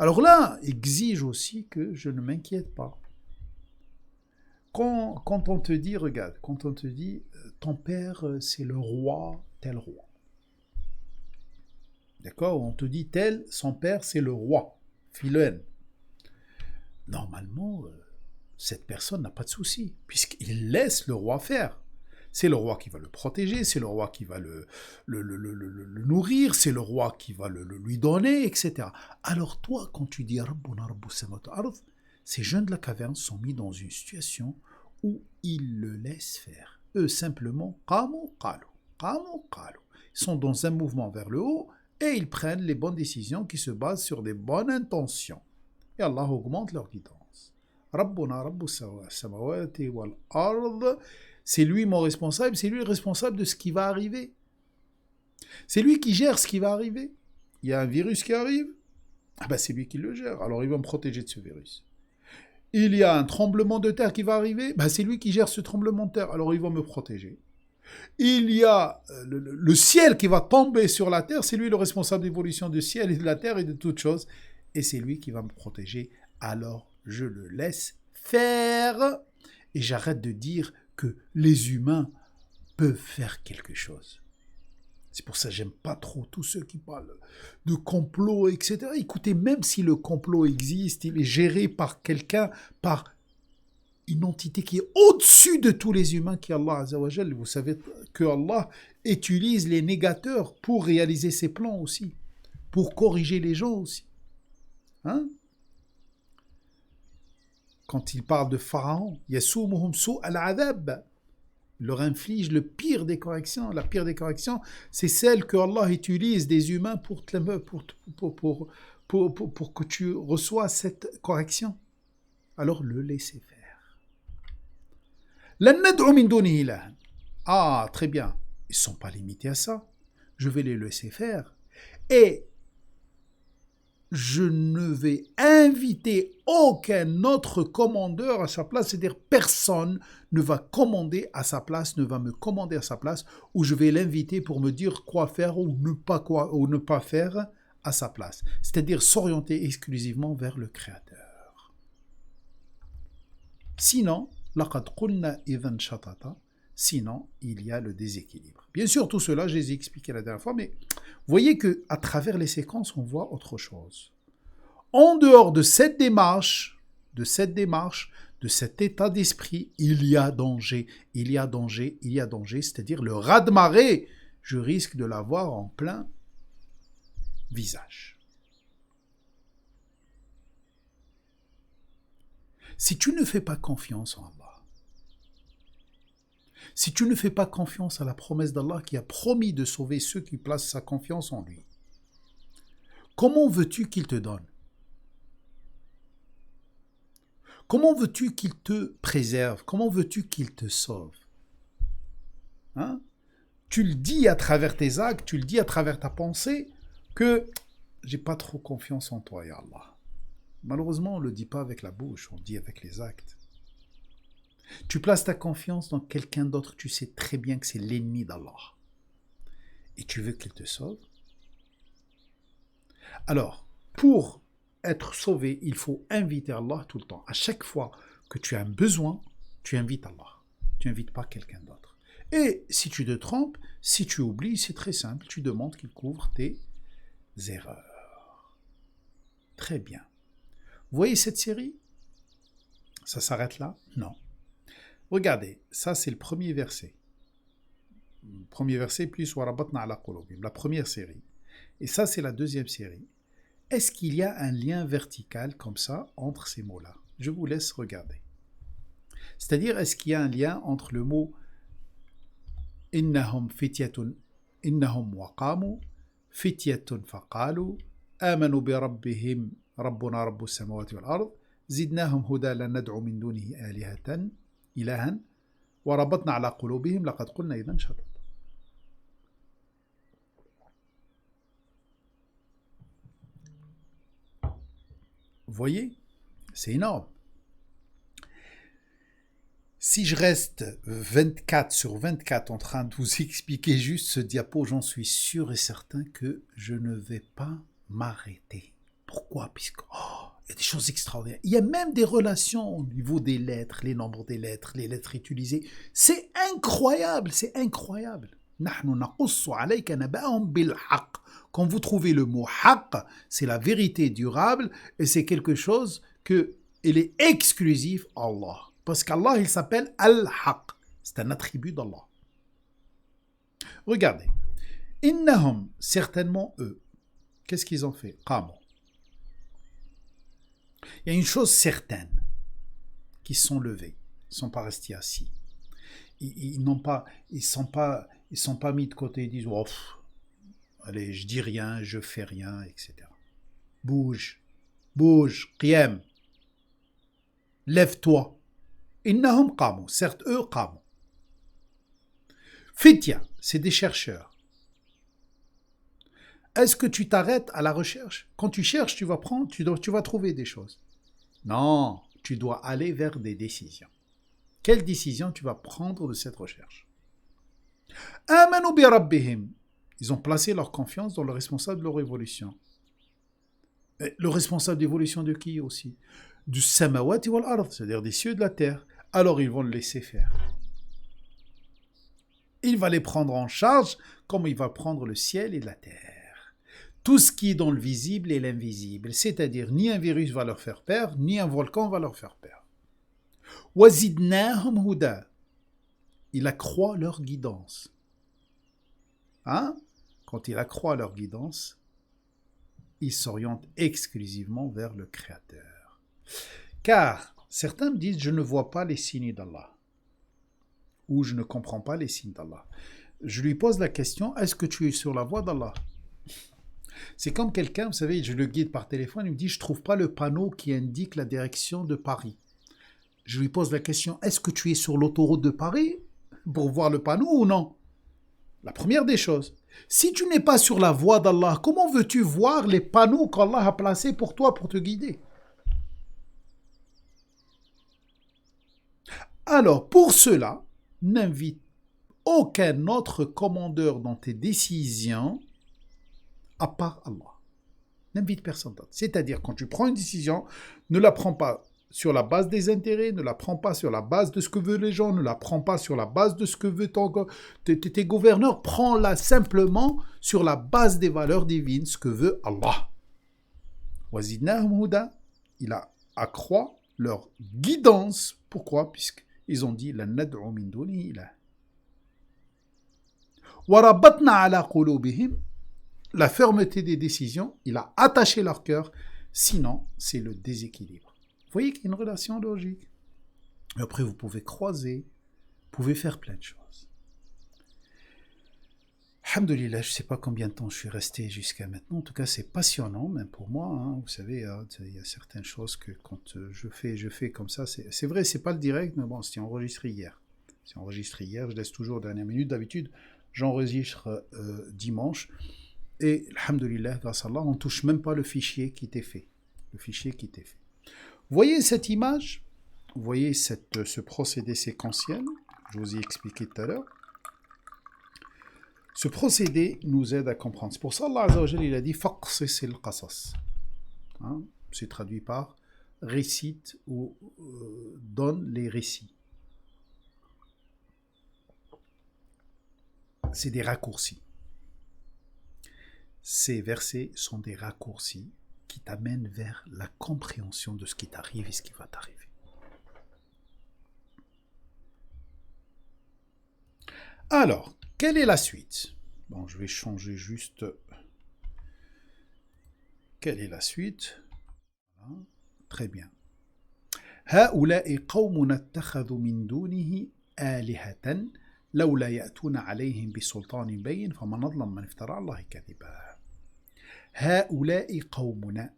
Alors là, exige aussi que je ne m'inquiète pas. Quand on te dit, regarde, quand on te dit, ton père, c'est le roi, tel roi. D'accord? On te dit, tel, son père, c'est le roi, Philoène. Normalement, cette personne n'a pas de souci, puisqu'il laisse le roi faire. C'est le roi qui va le protéger, c'est le roi qui va le nourrir, c'est le roi qui va lui donner, etc. Alors toi, quand tu dis Rabbuna Rabbus samawati wal ard, ces jeunes de la caverne sont mis dans une situation où ils le laissent faire. Eux, simplement, qamu qalu, qamu qalu. Ils sont dans un mouvement vers le haut et ils prennent les bonnes décisions qui se basent sur des bonnes intentions. Et Allah augmente leur guidance. Rabbuna Rabbus samawati wal ard. C'est lui mon responsable, c'est lui le responsable de ce qui va arriver. C'est lui qui gère ce qui va arriver. Il y a un virus qui arrive, c'est lui qui le gère, alors il va me protéger de ce virus. Il y a un tremblement de terre qui va arriver, c'est lui qui gère ce tremblement de terre, alors il va me protéger. Il y a le ciel qui va tomber sur la terre, c'est lui le responsable d'évolution du ciel et de la terre et de toutes choses, et c'est lui qui va me protéger, alors je le laisse faire, et j'arrête de dire que les humains peuvent faire quelque chose. C'est pour ça que j'aime pas trop tous ceux qui parlent de complot, etc. Écoutez, même si le complot existe, il est géré par quelqu'un, par une entité qui est au-dessus de tous les humains, qui est Allah Azza wa Jal. Vous savez que Allah utilise les négateurs pour réaliser ses plans aussi, pour corriger les gens aussi. Hein? Quand il parle de Pharaon, Yasumuhum su al-adab, leur inflige le pire des corrections. La pire des corrections, c'est celle que Allah utilise des humains pour que tu reçois cette correction. Alors le laissez faire. لن ندعو من دونه إلها. Ah, très bien. Ils ne sont pas limités à ça. Je vais les laisser faire. Et je ne vais inviter aucun autre commandeur à sa place, c'est-à-dire personne ne va commander à sa place, ne va me commander à sa place, ou je vais l'inviter pour me dire quoi faire ou ne pas faire à sa place. C'est-à-dire s'orienter exclusivement vers le Créateur. Sinon, لَقَدْ قُلْنَا إِذًا شَطَطًا. Sinon, il y a le déséquilibre. Bien sûr, tout cela, je les ai expliqués la dernière fois, mais vous voyez qu'à travers les séquences, on voit autre chose. En dehors de cette démarche, de cet état d'esprit, il y a danger, c'est-à-dire le raz-de-marée, je risque de l'avoir en plein visage. Si tu ne fais pas confiance en Allah, si tu ne fais pas confiance à la promesse d'Allah qui a promis de sauver ceux qui placent sa confiance en lui, comment veux-tu qu'il te donne? Comment veux-tu qu'il te préserve? Comment veux-tu qu'il te sauve? Hein? Tu le dis à travers tes actes, tu le dis à travers ta pensée que j'ai pas trop confiance en toi, ya Allah. Malheureusement, on ne le dit pas avec la bouche, on le dit avec les actes. Tu places ta confiance dans quelqu'un d'autre, tu sais très bien que c'est l'ennemi d'Allah. Et tu veux qu'il te sauve? Alors, pour être sauvé, il faut inviter Allah tout le temps. À chaque fois que tu as un besoin, tu invites Allah. Tu n'invites pas quelqu'un d'autre. Et si tu te trompes, si tu oublies, c'est très simple. Tu demandes qu'il couvre tes erreurs. Très bien. Vous voyez cette série? Ça s'arrête là? Non. Regardez, ça c'est le premier verset. Le premier verset plus warabatna ala qulubihim, la première série. Et ça c'est la deuxième série. Est-ce qu'il y a un lien vertical comme ça entre ces mots-là? Je vous laisse regarder. C'est-à-dire, est-ce qu'il y a un lien entre le mot innahum fityatun innahum waqamu fityatun faqalu amanu bi rabbihim rabbuna rabbus samawati wal ard zidnahum huda lan nad'u min dunihi alihatan ilahan wa rabatna ala qulubihim laqad qulna idhan shatata. Vous voyez, c'est énorme. Si je reste 24 sur 24 en train de vous expliquer juste ce diapo, j'en suis sûr et certain que je ne vais pas m'arrêter. Pourquoi? Puisque il y a des choses extraordinaires. Il y a même des relations au niveau des lettres, les nombres des lettres, les lettres utilisées. C'est incroyable, c'est incroyable. Quand vous trouvez le mot haqq, c'est la vérité durable et c'est quelque chose que il est exclusif à Allah. Parce qu'Allah, il s'appelle Al-Haq. C'est un attribut d'Allah. Regardez. Innahum, certainement eux. Qu'est-ce qu'ils ont fait? Qamu. Il y a une chose certaine. Qu'ils sont levés. Ils ne sont pas restés assis. Ils ne sont pas mis de côté et disent oh, allez, je dis rien, je fais rien, etc. Bouge, qiyam. Lève-toi. Innahum qamu, certes eux qamu. Fitya, c'est des chercheurs. Est-ce que tu t'arrêtes à la recherche? Quand tu cherches, tu vas trouver des choses. Non, tu dois aller vers des décisions. Quelle décision tu vas prendre de cette recherche? Amanu bi rabbihim. Ils ont placé leur confiance dans le responsable de leur évolution. Et le responsable d'évolution de qui aussi? Du samawati wal ard, c'est-à-dire des cieux et de la terre. Alors ils vont le laisser faire. Il va les prendre en charge comme il va prendre le ciel et la terre. Tout ce qui est dans le visible et l'invisible, c'est-à-dire ni un virus va leur faire peur, ni un volcan va leur faire peur. Wazidnahum huda. Il accroît leur guidance. Quand il accroît leur guidance, ils s'orientent exclusivement vers le Créateur. Car certains me disent, je ne vois pas les signes d'Allah. ou je ne comprends pas les signes d'Allah. Je lui pose la question, est-ce que tu es sur la voie d'Allah? C'est comme quelqu'un, vous savez, je le guide par téléphone, il me dit, je ne trouve pas le panneau qui indique la direction de Paris. Je lui pose la question, est-ce que tu es sur l'autoroute de Paris pour voir le panneau ou non? La première des choses. Si tu n'es pas sur la voie d'Allah, comment veux-tu voir les panneaux qu'Allah a placés pour toi pour te guider? Alors, pour cela, n'invite aucun autre commandeur dans tes décisions à part Allah. N'invite personne d'autre. C'est-à-dire, quand tu prends une décision, ne la prends pas sur la base des intérêts, ne la prends pas sur la base de ce que veulent les gens, ne la prends pas sur la base de ce que veulent tes gouverneurs, prends-la simplement sur la base des valeurs divines, ce que veut Allah. Wazidnahum huda, il a accroît leur guidance. Pourquoi? Puisqu'ils ont dit la nad'u min dunihi ilah. Wa rabatna ala qulubihim, la fermeté des décisions, il a attaché leur cœur, sinon c'est le déséquilibre. Vous voyez qu'il y a une relation logique. Et après, vous pouvez croiser, vous pouvez faire plein de choses. Alhamdulillah, je ne sais pas combien de temps je suis resté jusqu'à maintenant. En tout cas, c'est passionnant, même pour moi. Hein. Vous savez, il y a certaines choses que quand je fais comme ça. C'est vrai, c'est pas le direct, mais bon, c'était enregistré hier. C'est enregistré hier, je laisse toujours dernière minute. D'habitude, j'enregistre dimanche. Et, alhamdulillah, grâce à Allah, on ne touche même pas le fichier qui était fait. Le fichier qui était fait. Vous voyez cette image? Vous voyez ce procédé séquentiel? Je vous ai expliqué tout à l'heure. Ce procédé nous aide à comprendre. C'est pour ça Allah Azza wa Jalla, il a dit faqsis al-qasas. Hein? C'est traduit par récite ou donne les récits. C'est des raccourcis. Ces versets sont des raccourcis qui t'amènent vers la compréhension de ce qui t'arrive et ce qui va t'arriver. Alors, quelle est la suite? Bon, je vais changer juste. Quelle est la suite? Voilà. Très bien. هؤلاء قوم اتخذوا من دونه آلهة لولا يأتون عليهم بسلطان بين فمن أظلم من افترى على الله كذبا. هؤلاء قومنا.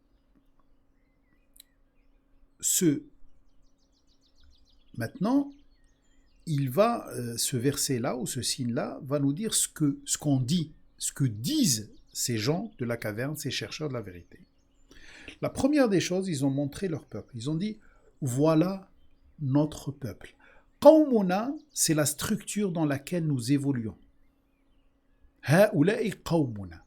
Maintenant, ce verset-là ou ce signe-là va nous dire ce qu'on dit, ce que disent ces gens de la caverne, ces chercheurs de la vérité. La première des choses, ils ont montré leur peuple. Ils ont dit, voilà notre peuple. Qawmuna, c'est la structure dans laquelle nous évoluons. Ha'ula'i qawmuna.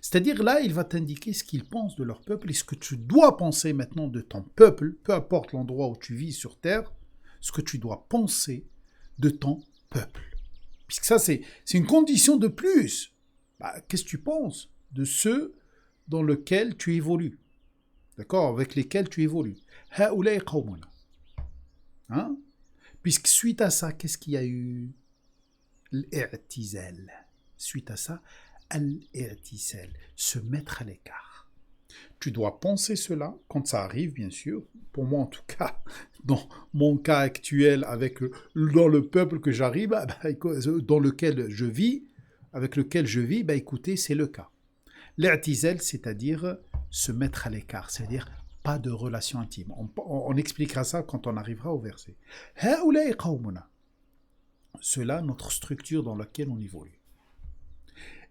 C'est-à-dire là, il va t'indiquer ce qu'ils pensent de leur peuple et ce que tu dois penser maintenant de ton peuple, peu importe l'endroit où tu vis sur terre, ce que tu dois penser de ton peuple. Puisque ça, c'est une condition de plus. Qu'est-ce que tu penses de ceux dans lesquels tu évolues? D'accord? Avec lesquels tu évolues. Ha'ula'i qawmuna. Hein? Puisque suite à ça, qu'est-ce qu'il y a eu? L'i'tizal. Suite à ça, al-i'tizal, se mettre à l'écart. Tu dois penser cela quand ça arrive, bien sûr. Pour moi, en tout cas, dans mon cas actuel, dans le peuple que j'arrive, dans lequel je vis, avec lequel je vis, écoutez, c'est le cas. L'i'tizal, c'est-à-dire se mettre à l'écart, c'est-à-dire pas de relation intime. On expliquera ça quand on arrivera au verset. Ha'ula'i qawmuna. Cela, notre structure dans laquelle on évolue.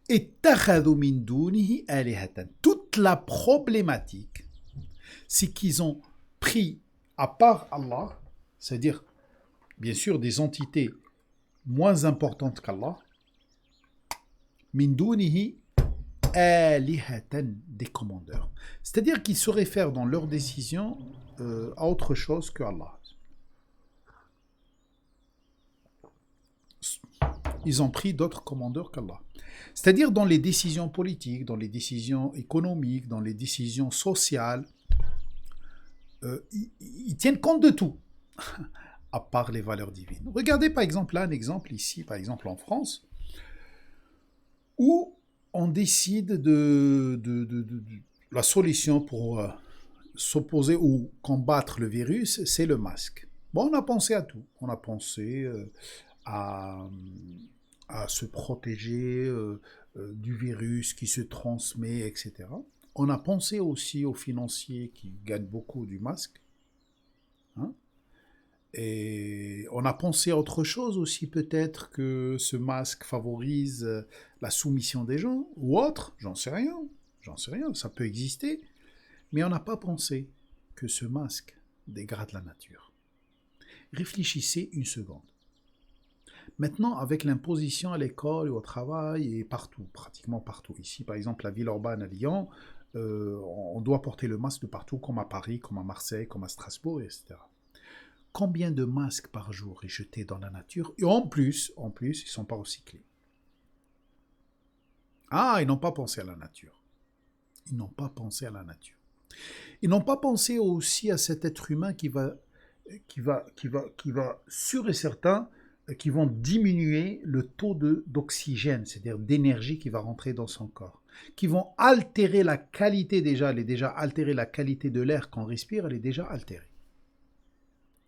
Ittakhadhu min dunihi alihatan. Toute la problématique, c'est qu'ils ont pris, à part Allah, c'est-à-dire, bien sûr, des entités moins importantes qu'Allah, min dunihi alihatan, des commandeurs. C'est-à-dire qu'ils se réfèrent dans leurs décisions à autre chose que Allah. Ils ont pris d'autres commandeurs qu'Allah. C'est-à-dire dans les décisions politiques, dans les décisions économiques, dans les décisions sociales, ils tiennent compte de tout, à part les valeurs divines. Regardez par exemple là un exemple ici, par exemple en France, où on décide de la solution pour s'opposer ou combattre le virus, c'est le masque. Bon, on a pensé à tout. On a pensé à, à se protéger du virus qui se transmet, etc. On a pensé aussi aux financiers qui gagnent beaucoup du masque. Hein. Et on a pensé à autre chose aussi, peut-être que ce masque favorise la soumission des gens, ou autre, j'en sais rien, ça peut exister. Mais on n'a pas pensé que ce masque dégrade la nature. Réfléchissez une seconde. Maintenant, avec l'imposition à l'école et au travail et partout, pratiquement partout, ici par exemple la ville urbaine à Lyon, on doit porter le masque de partout, comme à Paris, comme à Marseille, comme à Strasbourg, etc. Combien de masques par jour est jeté dans la nature? Et en plus, ils ne sont pas recyclés. Ah, ils n'ont pas pensé à la nature. Ils n'ont pas pensé à la nature. Ils n'ont pas pensé aussi à cet être humain qui va sûr et certain, qui vont diminuer le taux d'oxygène, c'est-à-dire d'énergie qui va rentrer dans son corps, qui vont altérer la qualité déjà, elle est déjà altérée, la qualité de l'air qu'on respire, elle est déjà altérée.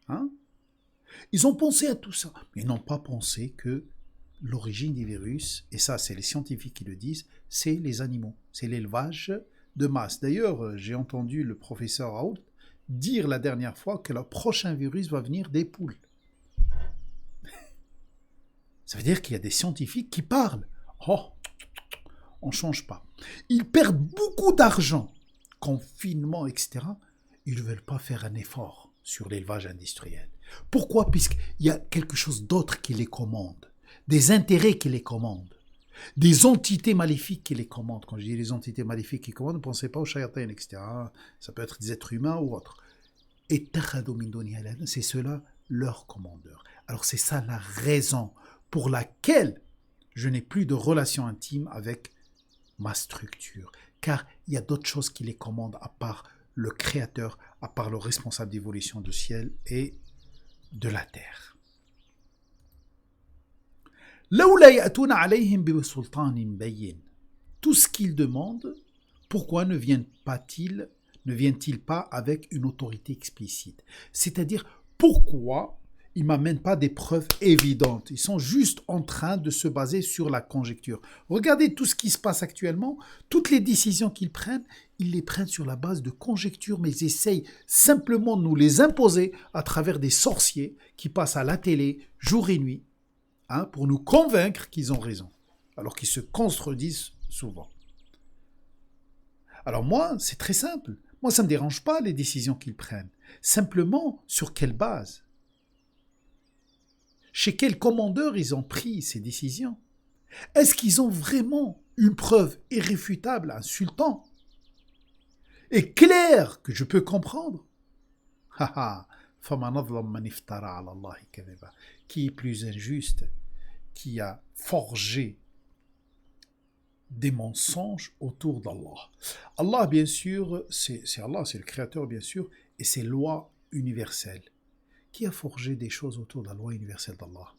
Hein? Ils ont pensé à tout ça, mais ils n'ont pas pensé que l'origine des virus, et ça c'est les scientifiques qui le disent, c'est les animaux, c'est l'élevage de masse. D'ailleurs, j'ai entendu le professeur Raoult dire la dernière fois que le prochain virus va venir des poules. Ça veut dire qu'il y a des scientifiques qui parlent. Oh, on ne change pas. Ils perdent beaucoup d'argent, confinement, etc. Ils ne veulent pas faire un effort sur l'élevage industriel. Pourquoi? Puisqu'il y a quelque chose d'autre qui les commande, des intérêts qui les commandent, des entités maléfiques qui les commandent. Quand je dis les entités maléfiques qui commandent, ne pensez pas aux shayatins, etc. Ça peut être des êtres humains ou autres. Et c'est cela leur commandeur. Alors c'est ça la raison pour laquelle je n'ai plus de relation intime avec ma structure. Car il y a d'autres choses qui les commandent à part le créateur, à part le responsable d'évolution du ciel et de la terre. Tout ce qu'ils demandent, pourquoi ne viennent-ils pas avec une autorité explicite? C'est-à-dire, pourquoi ils ne m'amènent pas des preuves évidentes? Ils sont juste en train de se baser sur la conjecture. Regardez tout ce qui se passe actuellement, toutes les décisions qu'ils prennent, ils les prennent sur la base de conjectures, mais ils essayent simplement de nous les imposer à travers des sorciers qui passent à la télé jour et nuit, pour nous convaincre qu'ils ont raison, alors qu'ils se contredisent souvent. Alors moi, c'est très simple. Moi, ça ne me dérange pas les décisions qu'ils prennent. Simplement, sur quelle base? Chez quel commandeur ils ont pris ces décisions? Est-ce qu'ils ont vraiment une preuve irréfutable, insultante et claire que je peux comprendre? Qui est plus injuste, qui a forgé des mensonges autour d'Allah. Allah, bien sûr, c'est Allah, c'est le créateur, bien sûr, et c'est loi universelle. Qui a forgé des choses autour de la loi universelle d'Allah?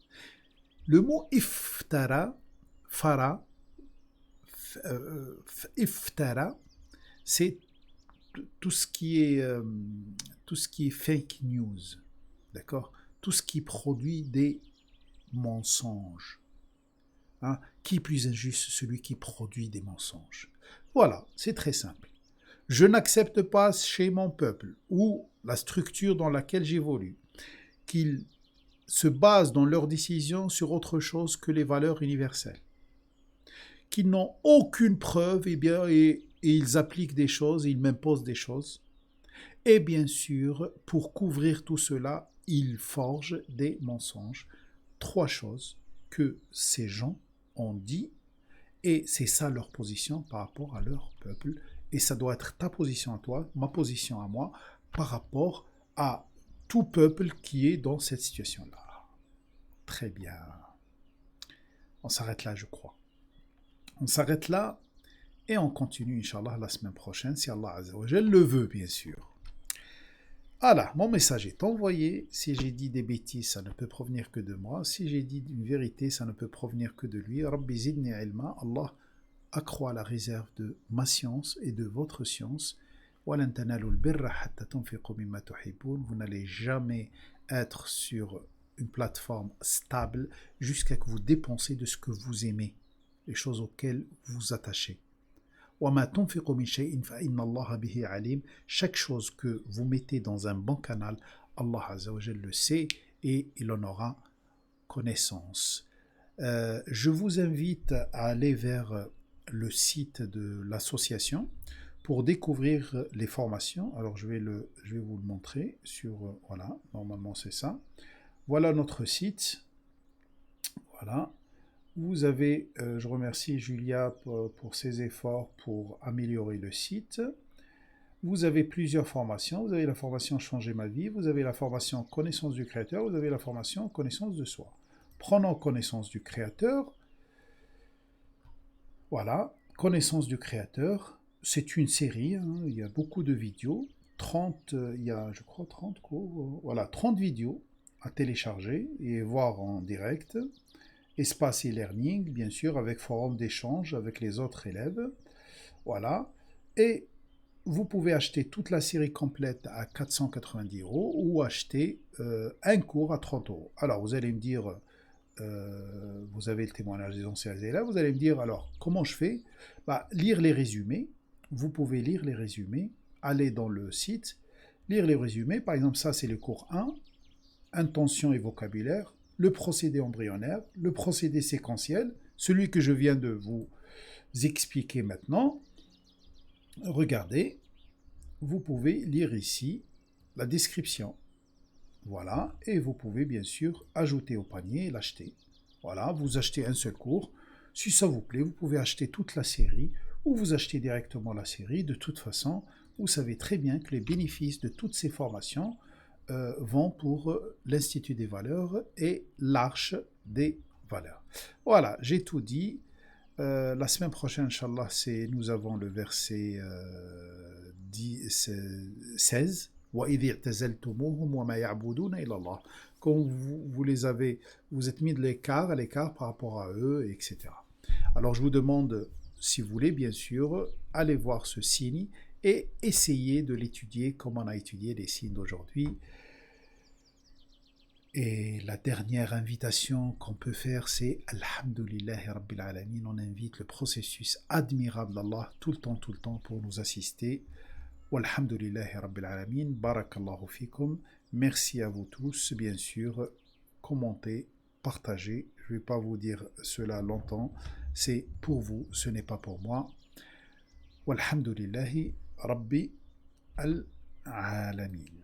Le mot iftara, iftara, c'est tout ce qui est fake news, d'accord? Tout ce qui produit des mensonges. Qui est plus injuste? Celui qui produit des mensonges. Voilà, c'est très simple. Je n'accepte pas chez mon peuple ou la structure dans laquelle j'évolue qu'ils se basent dans leurs décisions sur autre chose que les valeurs universelles. Qu'ils n'ont aucune preuve et ils appliquent des choses, ils m'imposent des choses. Et bien sûr, pour couvrir tout cela, ils forgent des mensonges. 3 choses que ces gens ont dit, et c'est ça leur position par rapport à leur peuple. Et ça doit être ta position à toi, ma position à moi, par rapport à tout peuple qui est dans cette situation-là. Très bien. On s'arrête là, je crois. On s'arrête là et on continue, Inch'Allah, la semaine prochaine, si Allah Azza wa Jal le veut, bien sûr. Voilà, mon message est envoyé. Si j'ai dit des bêtises, ça ne peut provenir que de moi. Si j'ai dit une vérité, ça ne peut provenir que de lui. Rabbi zidni ilma. Allah accroît la réserve de ma science et de votre science. Vous n'allez jamais être sur une plateforme stable jusqu'à ce que vous dépensez de ce que vous aimez, les choses auxquelles vous vous attachez. Chaque chose que vous mettez dans un bon canal, Allah Azza wa Jal le sait et il en aura connaissance. Je vous invite à aller vers le site de l'association pour découvrir les formations. Alors je vais vous le montrer sur voilà, normalement c'est ça. Voilà notre site. Voilà. Vous avez, je remercie Julia pour ses efforts pour améliorer le site. Vous avez plusieurs formations. Vous avez la formation Changer ma vie, vous avez la formation Connaissance du Créateur, vous avez la formation Connaissance de soi. Prenons connaissance du Créateur. Voilà, Connaissance du Créateur. C'est une série, hein, il y a beaucoup de vidéos. 30, il y a, je crois, 30 cours. Voilà, 30 vidéos à télécharger et voir en direct. Espace e-learning, bien sûr, avec forum d'échange avec les autres élèves. Voilà. Et vous pouvez acheter toute la série complète à 490 € ou acheter un cours à 30 €. Alors, vous allez me dire, vous avez le témoignage des anciens élèves, vous allez me dire, alors, comment je fais? Lire les résumés. Vous pouvez lire les résumés, aller dans le site, lire les résumés. Par exemple, ça, c'est le cours 1, intention et vocabulaire. Le procédé embryonnaire, le procédé séquentiel, celui que je viens de vous expliquer maintenant. Regardez, vous pouvez lire ici la description. Voilà, et vous pouvez bien sûr ajouter au panier et l'acheter. Voilà, vous achetez un seul cours. Si ça vous plaît, vous pouvez acheter toute la série ou vous achetez directement la série. De toute façon, vous savez très bien que les bénéfices de toutes ces formations vont pour l'Institut des valeurs et l'Arche des valeurs. Voilà, j'ai tout dit. La semaine prochaine, Inch'Allah, nous avons le verset 16. وَإِذِ اعْتَزَلْتُمُوهُمْ وَمَا يَعْبُدُونَ إِلَّا اللَّهِ. Quand vous êtes mis à l'écart par rapport à eux, etc. Alors je vous demande, si vous voulez, bien sûr, allez voir ce signe et essayez de l'étudier comme on a étudié les signes d'aujourd'hui. Et la dernière invitation qu'on peut faire, c'est Alhamdulillahi Rabbil Alamin. On invite le processus admirable d'Allah tout le temps pour nous assister. Walhamdulillahi Rabbil Alamin. Barakallahu fikum. Merci à vous tous, bien sûr. Commentez, partagez. Je ne vais pas vous dire cela longtemps. C'est pour vous, ce n'est pas pour moi. Walhamdulillahi Rabbil Alamin.